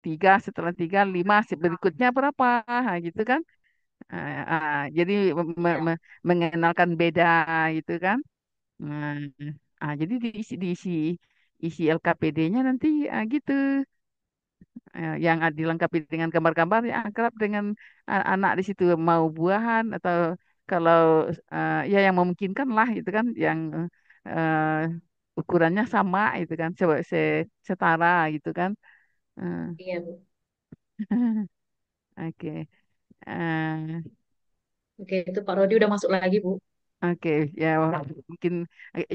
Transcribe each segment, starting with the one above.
tiga, setelah tiga, lima, berikutnya berapa, gitu kan. Jadi me- Iya. me- mengenalkan beda gitu kan. Nah, jadi diisi isi LKPD-nya nanti gitu. Yang dilengkapi dengan gambar-gambar yang akrab dengan anak di situ mau buahan atau kalau ya yang memungkinkan lah itu kan yang ukurannya sama itu kan coba setara gitu kan. Eh, Iya, Bu. Oke. Eh, Oke, itu Pak Rodi udah masuk lagi, Bu. Oke, ya mungkin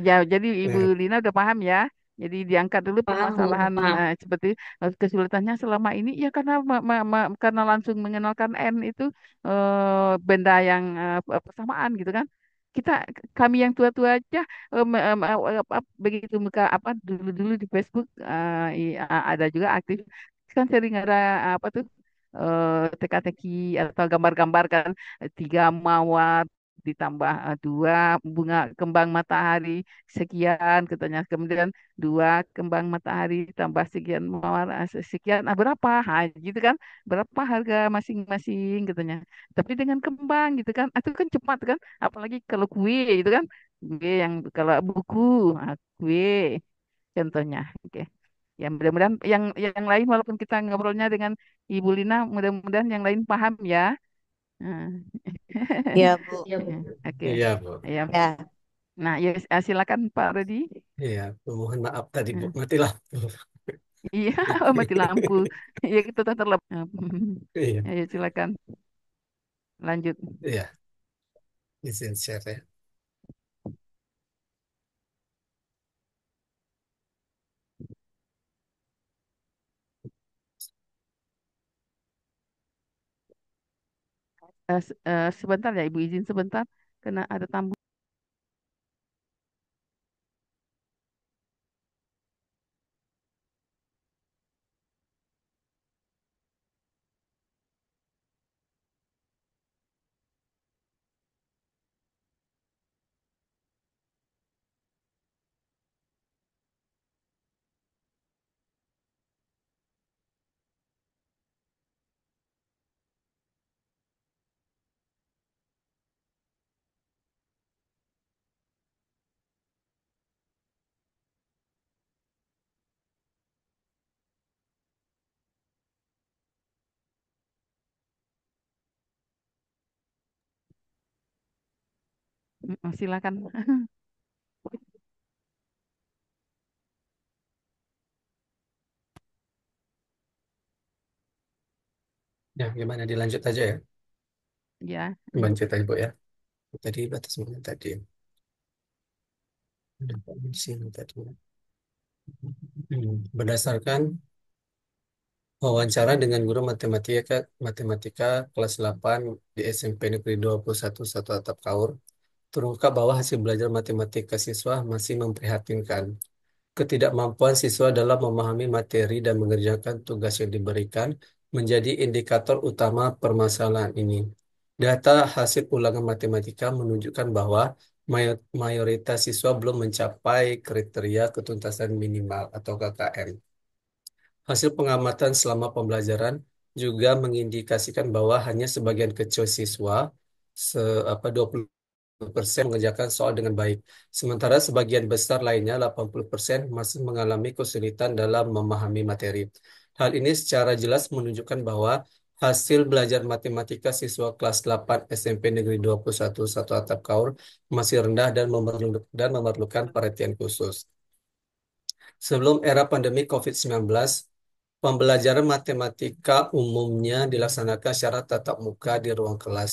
ya jadi Ibu Ya, Lina udah paham ya. Jadi diangkat dulu Paham, Bu. permasalahan Paham. seperti kesulitannya selama ini ya karena karena langsung mengenalkan N itu benda yang persamaan gitu kan. Kita kami yang tua-tua aja begitu muka apa dulu-dulu di Facebook ada juga aktif kan sering ada apa tuh teka-teki atau gambar-gambar kan tiga mawar ditambah dua bunga kembang matahari sekian katanya kemudian dua kembang matahari tambah sekian mawar sekian berapa gitu kan berapa harga masing-masing katanya tapi dengan kembang gitu kan itu kan cepat kan apalagi kalau kue itu kan kue yang kalau buku kue contohnya oke ya mudah-mudahan yang lain walaupun kita ngobrolnya dengan Ibu Lina mudah-mudahan yang lain paham ya. Nah. Iya, Bu. Iya, Bu. Oke, iya, Bu. ya. Ya, Nah, ya silakan Pak Rudi. Iya, mohon maaf tadi Bu, Nah, mati lampu. iya, mati lampu. Ya kita terlep. Iya, Ya, ya, silakan lanjut. iya, izin share ya. Sebentar ya, Ibu izin sebentar, karena ada tamu. Silakan. Ya, gimana dilanjut aja ya? Ya, Lanjut aja Bu ya. Tadi batas mana tadi? Ada di sini tadi. Berdasarkan wawancara dengan guru matematika kelas 8 di SMP Negeri 21 Satu Atap Kaur, terungkap bahwa hasil belajar matematika siswa masih memprihatinkan. Ketidakmampuan siswa dalam memahami materi dan mengerjakan tugas yang diberikan menjadi indikator utama permasalahan ini. Data hasil ulangan matematika menunjukkan bahwa mayoritas siswa belum mencapai kriteria ketuntasan minimal atau KKM. Hasil pengamatan selama pembelajaran juga mengindikasikan bahwa hanya sebagian kecil siswa, se, 20% mengerjakan soal dengan baik, sementara sebagian besar lainnya 80% masih mengalami kesulitan dalam memahami materi. Hal ini secara jelas menunjukkan bahwa hasil belajar matematika siswa kelas 8 SMP Negeri 21 Satu Atap Kaur masih rendah dan memerlukan perhatian khusus. Sebelum era pandemi COVID-19, pembelajaran matematika umumnya dilaksanakan secara tatap muka di ruang kelas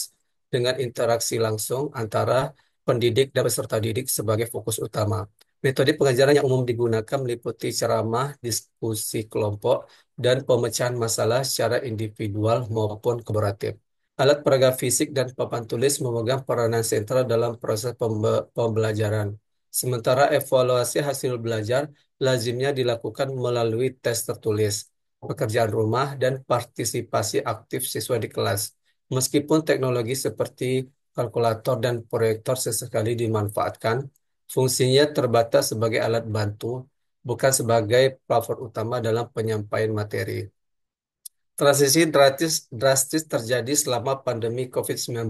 dengan interaksi langsung antara pendidik dan peserta didik sebagai fokus utama. Metode pengajaran yang umum digunakan meliputi ceramah, diskusi kelompok, dan pemecahan masalah secara individual maupun kolaboratif. Alat peraga fisik dan papan tulis memegang peranan sentral dalam proses pembelajaran. Sementara evaluasi hasil belajar lazimnya dilakukan melalui tes tertulis, pekerjaan rumah, dan partisipasi aktif siswa di kelas. Meskipun teknologi seperti kalkulator dan proyektor sesekali dimanfaatkan, fungsinya terbatas sebagai alat bantu, bukan sebagai platform utama dalam penyampaian materi. Transisi drastis terjadi selama pandemi COVID-19,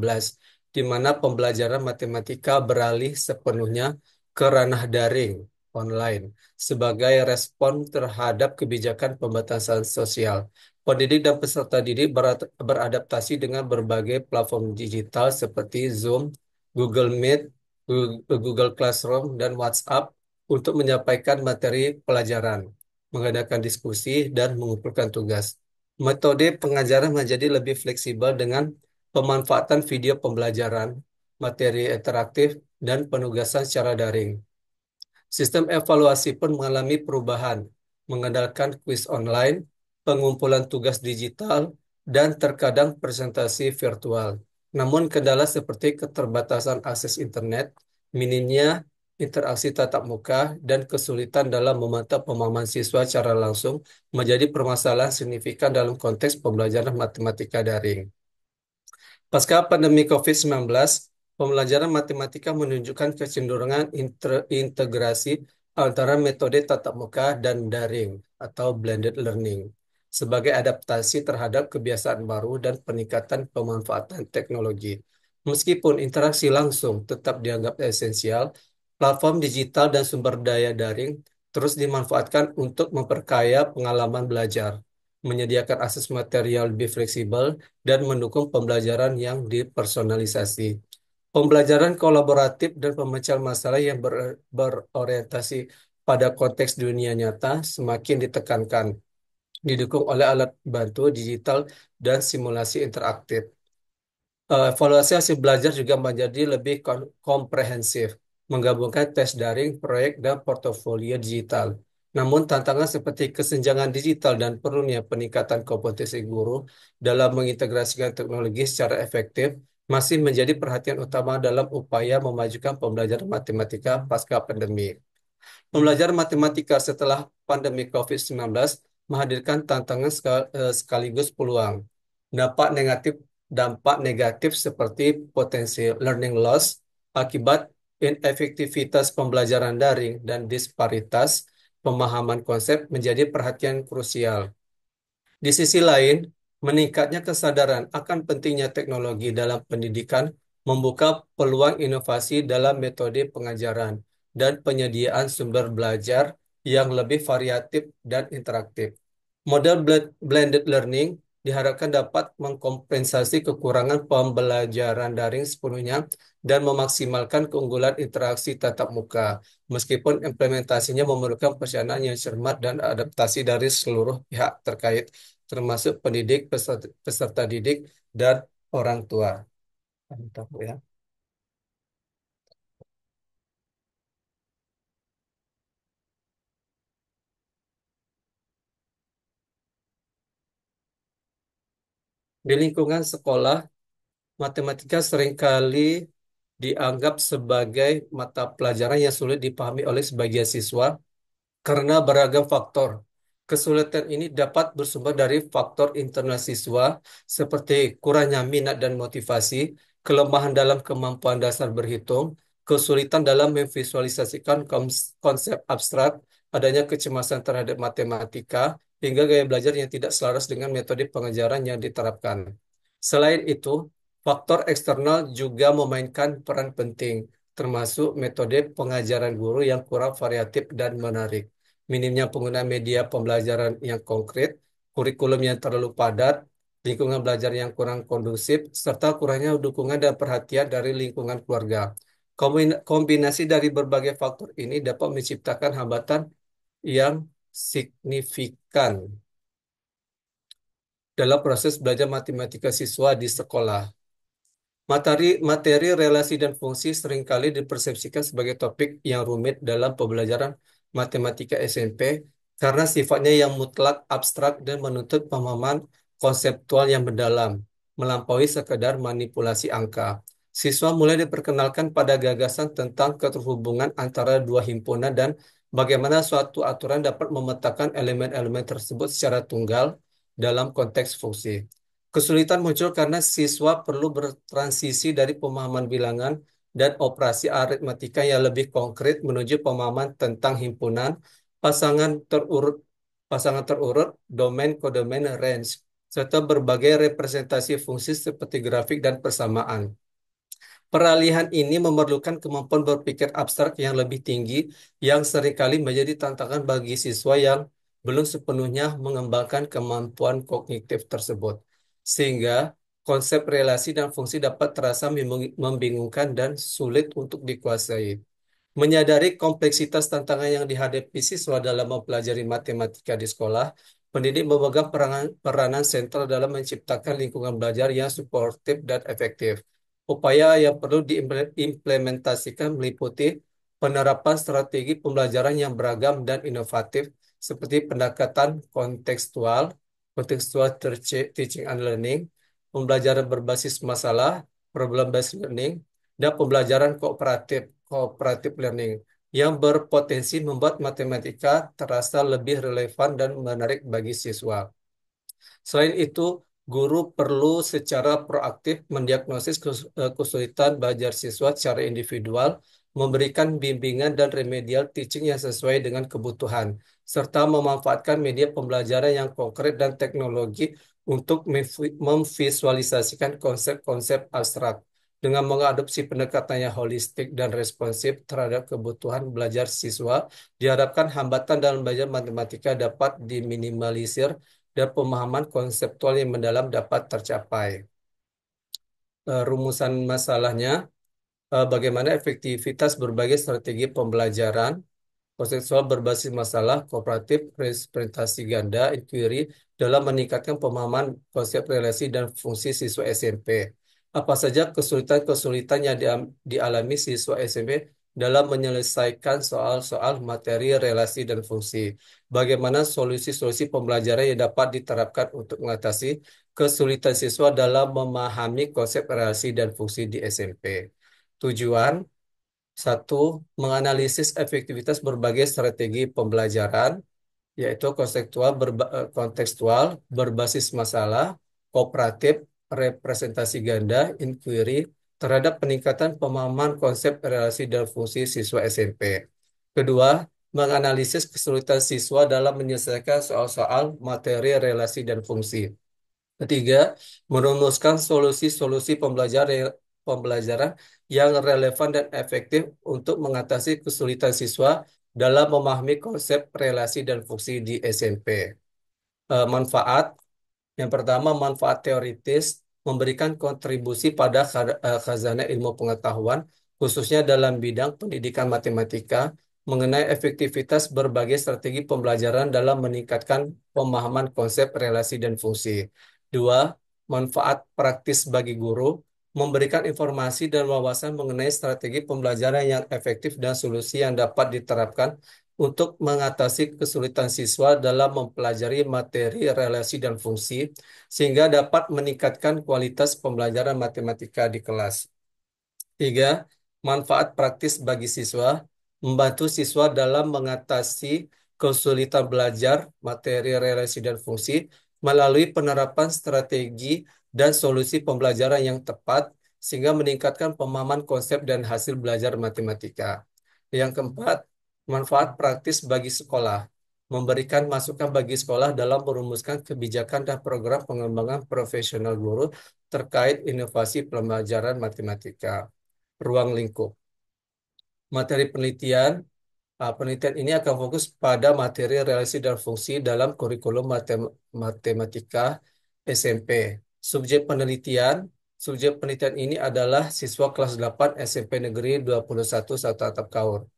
di mana pembelajaran matematika beralih sepenuhnya ke ranah daring online sebagai respon terhadap kebijakan pembatasan sosial. Pendidik dan peserta didik beradaptasi dengan berbagai platform digital seperti Zoom, Google Meet, Google Classroom, dan WhatsApp untuk menyampaikan materi pelajaran, mengadakan diskusi, dan mengumpulkan tugas. Metode pengajaran menjadi lebih fleksibel dengan pemanfaatan video pembelajaran, materi interaktif, dan penugasan secara daring. Sistem evaluasi pun mengalami perubahan, mengandalkan kuis online, pengumpulan tugas digital, dan terkadang presentasi virtual. Namun kendala seperti keterbatasan akses internet, minimnya interaksi tatap muka, dan kesulitan dalam memantau pemahaman siswa secara langsung menjadi permasalahan signifikan dalam konteks pembelajaran matematika daring. Pasca pandemi COVID-19, pembelajaran matematika menunjukkan kecenderungan integrasi antara metode tatap muka dan daring atau blended learning sebagai adaptasi terhadap kebiasaan baru dan peningkatan pemanfaatan teknologi. Meskipun interaksi langsung tetap dianggap esensial, platform digital dan sumber daya daring terus dimanfaatkan untuk memperkaya pengalaman belajar, menyediakan akses material lebih fleksibel, dan mendukung pembelajaran yang dipersonalisasi. Pembelajaran kolaboratif dan pemecahan masalah yang berorientasi pada konteks dunia nyata semakin ditekankan, didukung oleh alat bantu digital dan simulasi interaktif. Evaluasi hasil belajar juga menjadi lebih komprehensif, menggabungkan tes daring, proyek, dan portofolio digital. Namun, tantangan seperti kesenjangan digital dan perlunya peningkatan kompetensi guru dalam mengintegrasikan teknologi secara efektif masih menjadi perhatian utama dalam upaya memajukan pembelajaran matematika pasca pandemi. Pembelajaran matematika setelah pandemi COVID-19 menghadirkan tantangan sekaligus peluang. Dampak negatif dampak negatif seperti potensi learning loss akibat inefektivitas pembelajaran daring dan disparitas pemahaman konsep menjadi perhatian krusial. Di sisi lain, meningkatnya kesadaran akan pentingnya teknologi dalam pendidikan membuka peluang inovasi dalam metode pengajaran dan penyediaan sumber belajar yang lebih variatif dan interaktif. Model blended learning diharapkan dapat mengkompensasi kekurangan pembelajaran daring sepenuhnya dan memaksimalkan keunggulan interaksi tatap muka, meskipun implementasinya memerlukan perencanaan yang cermat dan adaptasi dari seluruh pihak terkait, termasuk pendidik, peserta didik, dan orang tua. Mantap, Bu, ya. Di lingkungan sekolah, matematika seringkali dianggap sebagai mata pelajaran yang sulit dipahami oleh sebagian siswa karena beragam faktor. Kesulitan ini dapat bersumber dari faktor internal siswa seperti kurangnya minat dan motivasi, kelemahan dalam kemampuan dasar berhitung, kesulitan dalam memvisualisasikan konsep abstrak, adanya kecemasan terhadap matematika, hingga gaya belajar yang tidak selaras dengan metode pengajaran yang diterapkan. Selain itu, faktor eksternal juga memainkan peran penting, termasuk metode pengajaran guru yang kurang variatif dan menarik, minimnya penggunaan media pembelajaran yang konkret, kurikulum yang terlalu padat, lingkungan belajar yang kurang kondusif, serta kurangnya dukungan dan perhatian dari lingkungan keluarga. Kombinasi dari berbagai faktor ini dapat menciptakan hambatan yang signifikan dalam proses belajar matematika siswa di sekolah. Materi relasi dan fungsi seringkali dipersepsikan sebagai topik yang rumit dalam pembelajaran matematika SMP karena sifatnya yang mutlak, abstrak, dan menuntut pemahaman konseptual yang mendalam, melampaui sekedar manipulasi angka. Siswa mulai diperkenalkan pada gagasan tentang keterhubungan antara dua himpunan dan bagaimana suatu aturan dapat memetakan elemen-elemen tersebut secara tunggal dalam konteks fungsi. Kesulitan muncul karena siswa perlu bertransisi dari pemahaman bilangan dan operasi aritmatika yang lebih konkret menuju pemahaman tentang himpunan, pasangan terurut, pasangan terurut, domain, kodomain, range, serta berbagai representasi fungsi seperti grafik dan persamaan. Peralihan ini memerlukan kemampuan berpikir abstrak yang lebih tinggi, yang seringkali menjadi tantangan bagi siswa yang belum sepenuhnya mengembangkan kemampuan kognitif tersebut. Sehingga konsep relasi dan fungsi dapat terasa membingungkan dan sulit untuk dikuasai. Menyadari kompleksitas tantangan yang dihadapi siswa dalam mempelajari matematika di sekolah, pendidik memegang peranan sentral dalam menciptakan lingkungan belajar yang suportif dan efektif. Upaya yang perlu diimplementasikan meliputi penerapan strategi pembelajaran yang beragam dan inovatif, seperti pendekatan kontekstual teaching and learning, pembelajaran berbasis masalah, problem-based learning, dan pembelajaran cooperative learning yang berpotensi membuat matematika terasa lebih relevan dan menarik bagi siswa. Selain itu, guru perlu secara proaktif mendiagnosis kesulitan belajar siswa secara individual, memberikan bimbingan dan remedial teaching yang sesuai dengan kebutuhan, serta memanfaatkan media pembelajaran yang konkret dan teknologi untuk memvisualisasikan konsep-konsep abstrak. Dengan mengadopsi pendekatan yang holistik dan responsif terhadap kebutuhan belajar siswa, diharapkan hambatan dalam belajar matematika dapat diminimalisir dan pemahaman konseptual yang mendalam dapat tercapai. Rumusan masalahnya, bagaimana efektivitas berbagai strategi pembelajaran, kontekstual berbasis masalah, kooperatif, representasi ganda, inquiry, dalam meningkatkan pemahaman konsep relasi dan fungsi siswa SMP. Apa saja kesulitan-kesulitan yang dialami siswa SMP dalam menyelesaikan soal-soal materi, relasi, dan fungsi? Bagaimana solusi-solusi pembelajaran yang dapat diterapkan untuk mengatasi kesulitan siswa dalam memahami konsep relasi dan fungsi di SMP? Tujuan: satu, menganalisis efektivitas berbagai strategi pembelajaran, yaitu kontekstual, berbasis masalah, kooperatif, representasi ganda, inquiry, terhadap peningkatan pemahaman konsep relasi dan fungsi siswa SMP. Kedua, menganalisis kesulitan siswa dalam menyelesaikan soal-soal materi, relasi, dan fungsi. Ketiga, merumuskan solusi-solusi pembelajaran yang relevan dan efektif untuk mengatasi kesulitan siswa dalam memahami konsep relasi dan fungsi di SMP. Manfaat, yang pertama, manfaat teoritis, memberikan kontribusi pada khazanah ilmu pengetahuan, khususnya dalam bidang pendidikan matematika, mengenai efektivitas berbagai strategi pembelajaran dalam meningkatkan pemahaman konsep relasi dan fungsi. Dua, manfaat praktis bagi guru, memberikan informasi dan wawasan mengenai strategi pembelajaran yang efektif dan solusi yang dapat diterapkan untuk mengatasi kesulitan siswa dalam mempelajari materi, relasi, dan fungsi, sehingga dapat meningkatkan kualitas pembelajaran matematika di kelas. Tiga, manfaat praktis bagi siswa, membantu siswa dalam mengatasi kesulitan belajar materi, relasi, dan fungsi melalui penerapan strategi dan solusi pembelajaran yang tepat, sehingga meningkatkan pemahaman konsep dan hasil belajar matematika. Yang keempat, manfaat praktis bagi sekolah, memberikan masukan bagi sekolah dalam merumuskan kebijakan dan program pengembangan profesional guru terkait inovasi pembelajaran matematika. Ruang lingkup. Materi penelitian ini akan fokus pada materi relasi dan fungsi dalam kurikulum matematika SMP. Subjek penelitian ini adalah siswa kelas 8 SMP Negeri 21 satu atap Kaur.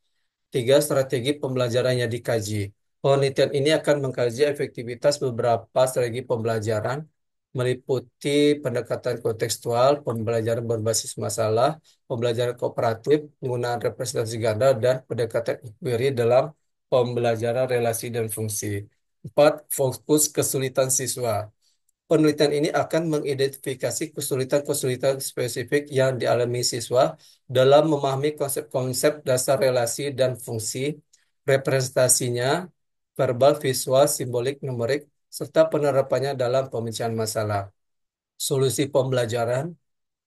Tiga, strategi pembelajaran yang dikaji. Penelitian ini akan mengkaji efektivitas beberapa strategi pembelajaran, meliputi pendekatan kontekstual, pembelajaran berbasis masalah, pembelajaran kooperatif, penggunaan representasi ganda, dan pendekatan inquiry dalam pembelajaran relasi dan fungsi. Empat, fokus kesulitan siswa. Penelitian ini akan mengidentifikasi kesulitan-kesulitan spesifik yang dialami siswa dalam memahami konsep-konsep dasar relasi dan fungsi, representasinya, verbal, visual, simbolik, numerik, serta penerapannya dalam pemecahan masalah. Solusi pembelajaran.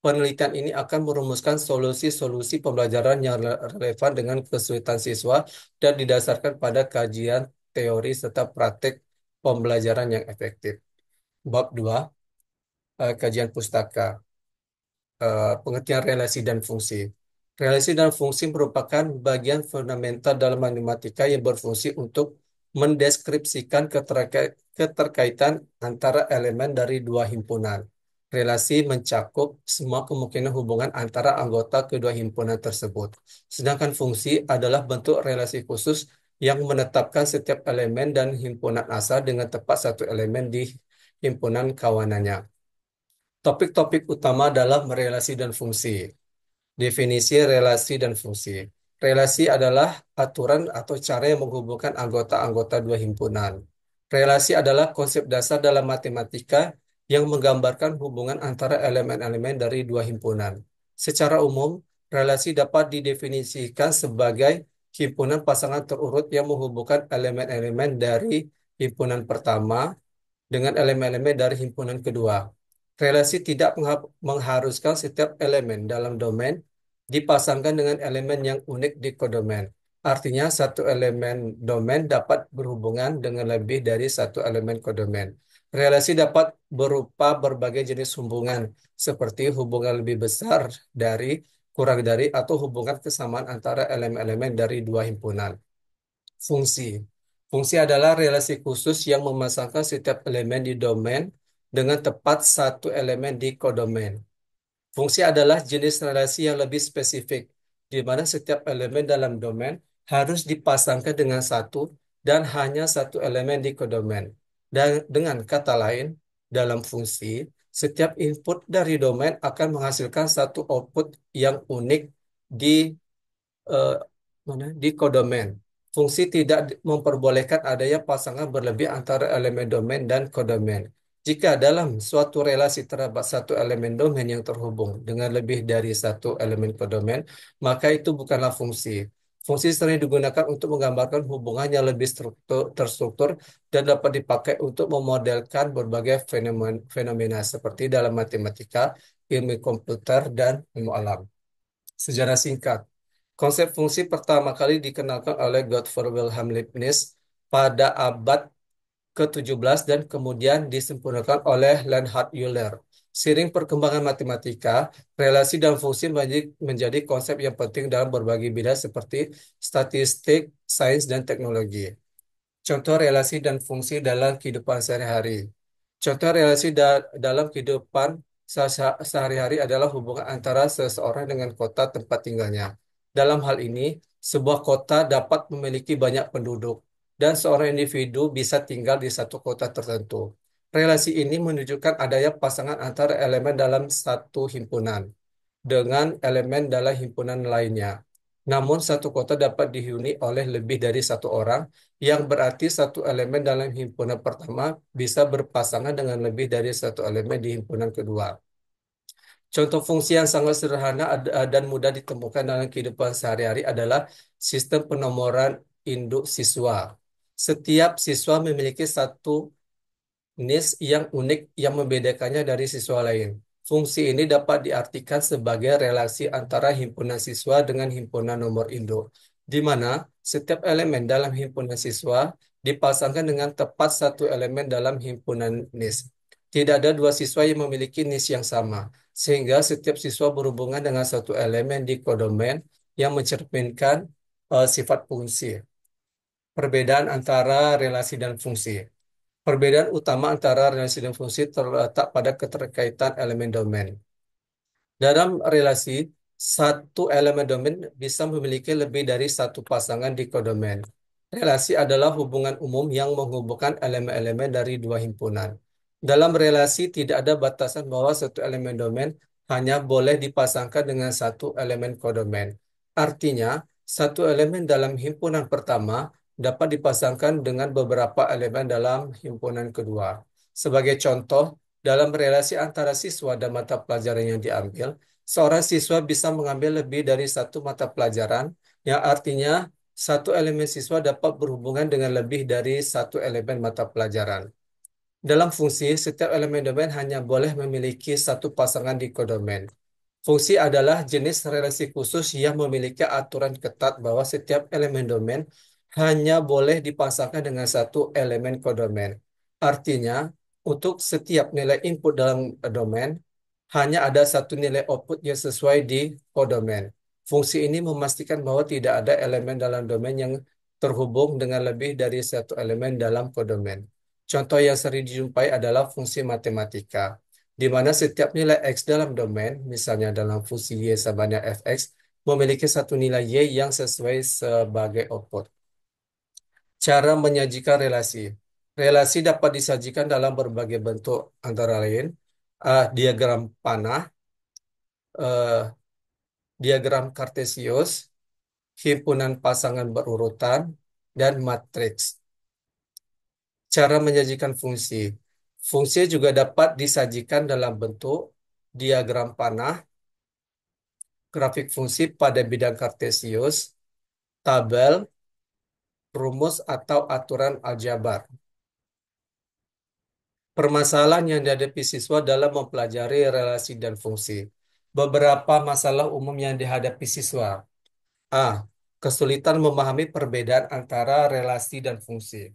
Penelitian ini akan merumuskan solusi-solusi pembelajaran yang relevan dengan kesulitan siswa dan didasarkan pada kajian teori serta praktik pembelajaran yang efektif. Bab 2, kajian pustaka. Pengertian relasi dan fungsi. Relasi dan fungsi merupakan bagian fundamental dalam matematika yang berfungsi untuk mendeskripsikan keterkaitan antara elemen dari dua himpunan. Relasi mencakup semua kemungkinan hubungan antara anggota kedua himpunan tersebut. Sedangkan fungsi adalah bentuk relasi khusus yang menetapkan setiap elemen dan himpunan asal dengan tepat satu elemen di himpunan kawanannya. Topik-topik utama dalam relasi dan fungsi. Definisi relasi dan fungsi. Relasi adalah aturan atau cara yang menghubungkan anggota-anggota dua himpunan. Relasi adalah konsep dasar dalam matematika yang menggambarkan hubungan antara elemen-elemen dari dua himpunan. Secara umum, relasi dapat didefinisikan sebagai himpunan pasangan terurut yang menghubungkan elemen-elemen dari himpunan pertama dengan elemen-elemen dari himpunan kedua. Relasi tidak mengharuskan setiap elemen dalam domain dipasangkan dengan elemen yang unik di kodomain. Artinya, satu elemen domain dapat berhubungan dengan lebih dari satu elemen kodomain. Relasi dapat berupa berbagai jenis hubungan, seperti hubungan lebih besar dari, kurang dari, atau hubungan kesamaan antara elemen-elemen dari dua himpunan. Fungsi. Fungsi adalah relasi khusus yang memasangkan setiap elemen di domain dengan tepat satu elemen di kodomain. Fungsi adalah jenis relasi yang lebih spesifik, di mana setiap elemen dalam domain harus dipasangkan dengan satu dan hanya satu elemen di kodomain. Dan dengan kata lain, dalam fungsi, setiap input dari domain akan menghasilkan satu output yang unik di eh, di kodomain. Fungsi tidak memperbolehkan adanya pasangan berlebih antara elemen domain dan kodomain. Jika dalam suatu relasi terdapat satu elemen domain yang terhubung dengan lebih dari satu elemen kodomain, maka itu bukanlah fungsi. Fungsi sering digunakan untuk menggambarkan hubungan yang lebih terstruktur dan dapat dipakai untuk memodelkan berbagai fenomena seperti dalam matematika, ilmu komputer, dan ilmu alam. Sejarah singkat. Konsep fungsi pertama kali dikenalkan oleh Gottfried Wilhelm Leibniz pada abad ke-17 dan kemudian disempurnakan oleh Leonhard Euler. Seiring perkembangan matematika, relasi dan fungsi menjadi konsep yang penting dalam berbagai bidang seperti statistik, sains, dan teknologi. Contoh relasi dan fungsi dalam kehidupan sehari-hari. Contoh relasi dalam kehidupan sehari-hari adalah hubungan antara seseorang dengan kota tempat tinggalnya. Dalam hal ini, sebuah kota dapat memiliki banyak penduduk, dan seorang individu bisa tinggal di satu kota tertentu. Relasi ini menunjukkan adanya pasangan antara elemen dalam satu himpunan dengan elemen dalam himpunan lainnya. Namun, satu kota dapat dihuni oleh lebih dari satu orang, yang berarti satu elemen dalam himpunan pertama bisa berpasangan dengan lebih dari satu elemen di himpunan kedua. Contoh fungsi yang sangat sederhana dan mudah ditemukan dalam kehidupan sehari-hari adalah sistem penomoran induk siswa. Setiap siswa memiliki satu NIS yang unik yang membedakannya dari siswa lain. Fungsi ini dapat diartikan sebagai relasi antara himpunan siswa dengan himpunan nomor induk, di mana setiap elemen dalam himpunan siswa dipasangkan dengan tepat satu elemen dalam himpunan NIS. Tidak ada dua siswa yang memiliki NIS yang sama, sehingga setiap siswa berhubungan dengan satu elemen di kodomain yang mencerminkan sifat fungsi. Perbedaan antara relasi dan fungsi. Perbedaan utama antara relasi dan fungsi terletak pada keterkaitan elemen domain. Dalam relasi, satu elemen domain bisa memiliki lebih dari satu pasangan di kodomain. Relasi adalah hubungan umum yang menghubungkan elemen-elemen dari dua himpunan. Dalam relasi, tidak ada batasan bahwa satu elemen domain hanya boleh dipasangkan dengan satu elemen kodomain. Artinya, satu elemen dalam himpunan pertama dapat dipasangkan dengan beberapa elemen dalam himpunan kedua. Sebagai contoh, dalam relasi antara siswa dan mata pelajaran yang diambil, seorang siswa bisa mengambil lebih dari satu mata pelajaran, yang artinya satu elemen siswa dapat berhubungan dengan lebih dari satu elemen mata pelajaran. Dalam fungsi, setiap elemen domain hanya boleh memiliki satu pasangan di kodomain. Fungsi adalah jenis relasi khusus yang memiliki aturan ketat bahwa setiap elemen domain hanya boleh dipasangkan dengan satu elemen kodomain. Artinya, Untuk setiap nilai input dalam domain, hanya ada satu nilai output yang sesuai di kodomain. Fungsi ini memastikan bahwa tidak ada elemen dalam domain yang terhubung dengan lebih dari satu elemen dalam kodomain. Contoh yang sering dijumpai adalah fungsi matematika, di mana setiap nilai x dalam domain, misalnya dalam fungsi y sama dengan fx, memiliki satu nilai y yang sesuai sebagai output. Cara menyajikan relasi. Relasi dapat disajikan dalam berbagai bentuk, antara lain diagram panah, eh, diagram kartesius, himpunan pasangan berurutan, dan matriks. Cara menyajikan fungsi. Fungsi juga dapat disajikan dalam bentuk diagram panah, grafik fungsi pada bidang kartesius, tabel, rumus atau aturan aljabar. Permasalahan yang dihadapi siswa dalam mempelajari relasi dan fungsi. Beberapa masalah umum yang dihadapi siswa. A. Kesulitan memahami perbedaan antara relasi dan fungsi.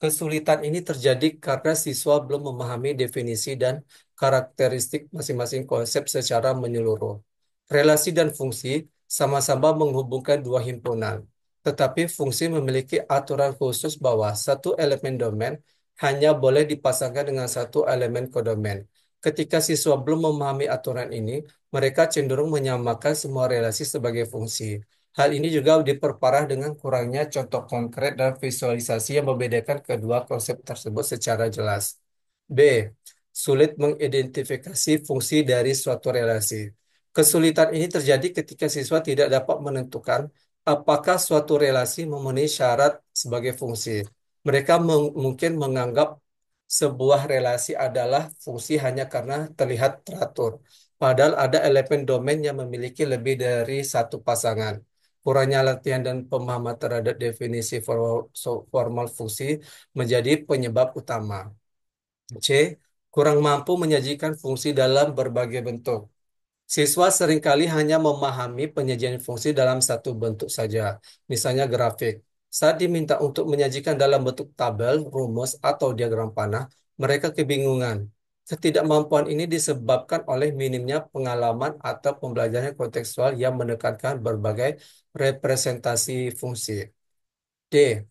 Kesulitan ini terjadi karena siswa belum memahami definisi dan karakteristik masing-masing konsep secara menyeluruh. Relasi dan fungsi sama-sama menghubungkan dua himpunan, tetapi fungsi memiliki aturan khusus bahwa satu elemen domain hanya boleh dipasangkan dengan satu elemen kodomain. Ketika siswa belum memahami aturan ini, mereka cenderung menyamakan semua relasi sebagai fungsi. Hal ini juga diperparah dengan kurangnya contoh konkret dan visualisasi yang membedakan kedua konsep tersebut secara jelas. B. Sulit mengidentifikasi fungsi dari suatu relasi. Kesulitan ini terjadi ketika siswa tidak dapat menentukan apakah suatu relasi memenuhi syarat sebagai fungsi. Mereka mungkin menganggap sebuah relasi adalah fungsi hanya karena terlihat teratur. Padahal ada elemen domain yang memiliki lebih dari satu pasangan. Kurangnya latihan dan pemahaman terhadap definisi formal fungsi menjadi penyebab utama. C. Kurang mampu menyajikan fungsi dalam berbagai bentuk. Siswa seringkali hanya memahami penyajian fungsi dalam satu bentuk saja, misalnya grafik. Saat diminta untuk menyajikan dalam bentuk tabel, rumus, atau diagram panah, mereka kebingungan. Ketidakmampuan ini disebabkan oleh minimnya pengalaman atau pembelajaran kontekstual yang menekankan berbagai representasi fungsi. D.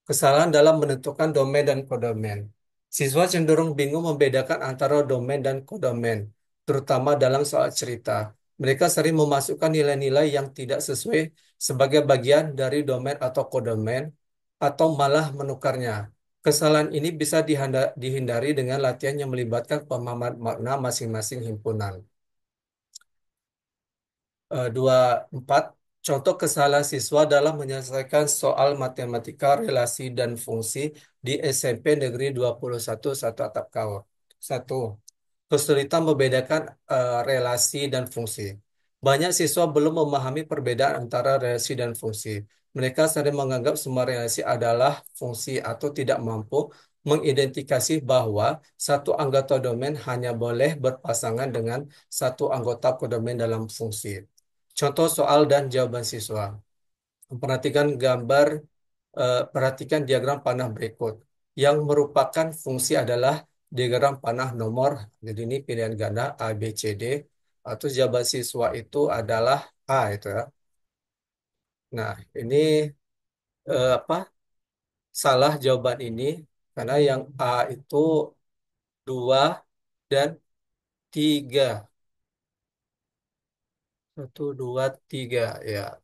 Kesalahan dalam menentukan domain dan kodomain. Siswa cenderung bingung membedakan antara domain dan kodomain, terutama dalam soal cerita. Mereka sering memasukkan nilai-nilai yang tidak sesuai sebagai bagian dari domain atau kodomain, atau malah menukarnya. Kesalahan ini bisa dihindari dengan latihan yang melibatkan pemahaman makna masing-masing himpunan. 24. Contoh kesalahan siswa dalam menyelesaikan soal matematika relasi dan fungsi di SMP Negeri 21 Satu Atap Kaur. 1. Kesulitan membedakan relasi dan fungsi. Banyak siswa belum memahami perbedaan antara relasi dan fungsi. Mereka sering menganggap semua relasi adalah fungsi atau tidak mampu mengidentifikasi bahwa satu anggota domain hanya boleh berpasangan dengan satu anggota kodomain dalam fungsi. Contoh soal dan jawaban siswa. Perhatikan perhatikan diagram panah berikut. Yang merupakan fungsi adalah diagram panah nomor, jadi ini pilihan ganda A, B, C, D, atau jawaban siswa itu adalah A itu ya. Nah, ini apa? Salah jawaban ini karena yang A itu 2 dan 3. 1, 2, 3 ya.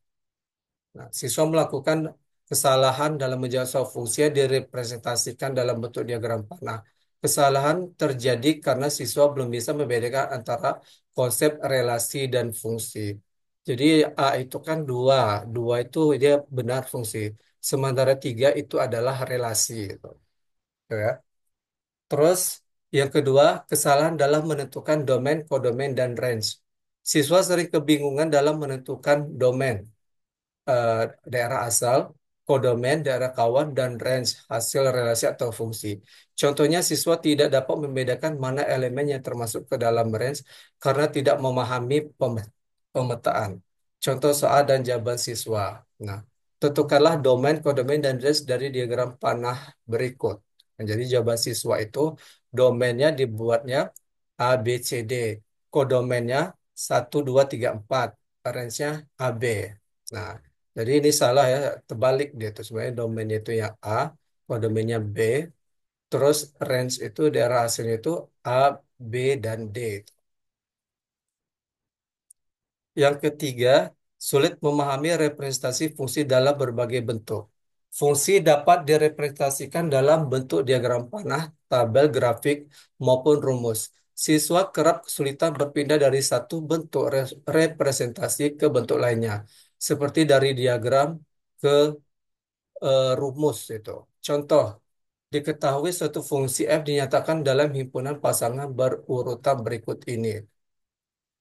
Nah, siswa melakukan kesalahan dalam menjawab soal fungsi yang direpresentasikan dalam bentuk diagram panah. Kesalahan terjadi karena siswa belum bisa membedakan antara konsep relasi dan fungsi. Jadi A itu kan 2, 2 itu dia benar fungsi. Sementara 3 itu adalah relasi gitu. Ya. Terus yang kedua, kesalahan dalam menentukan domain, kodomain, dan range. Siswa sering kebingungan dalam menentukan domain, eh, daerah asal, kodomen, daerah kawan, dan range hasil relasi atau fungsi. Contohnya, siswa tidak dapat membedakan mana elemen yang termasuk ke dalam range karena tidak memahami pemetaan. Contoh soal dan jawaban siswa. Nah, tentukanlah domain, kodomen, dan range dari diagram panah berikut. Nah, jadi jawaban siswa itu Domainnya dibuatnya A, B, C, D. Kodomainnya 1, 2, 3, 4. Range-nya A, B. Nah, jadi ini salah ya, terbalik dia tuh. Sebenarnya domainnya itu yang A, kodomainnya B. Terus range itu daerah hasilnya itu A, B, dan D. Yang ketiga, sulit memahami representasi fungsi dalam berbagai bentuk. Fungsi dapat direpresentasikan dalam bentuk diagram panah, tabel grafik, maupun rumus. Siswa kerap kesulitan berpindah dari satu bentuk representasi ke bentuk lainnya, seperti dari diagram ke rumus itu. Contoh, diketahui suatu fungsi f dinyatakan dalam himpunan pasangan berurutan berikut ini.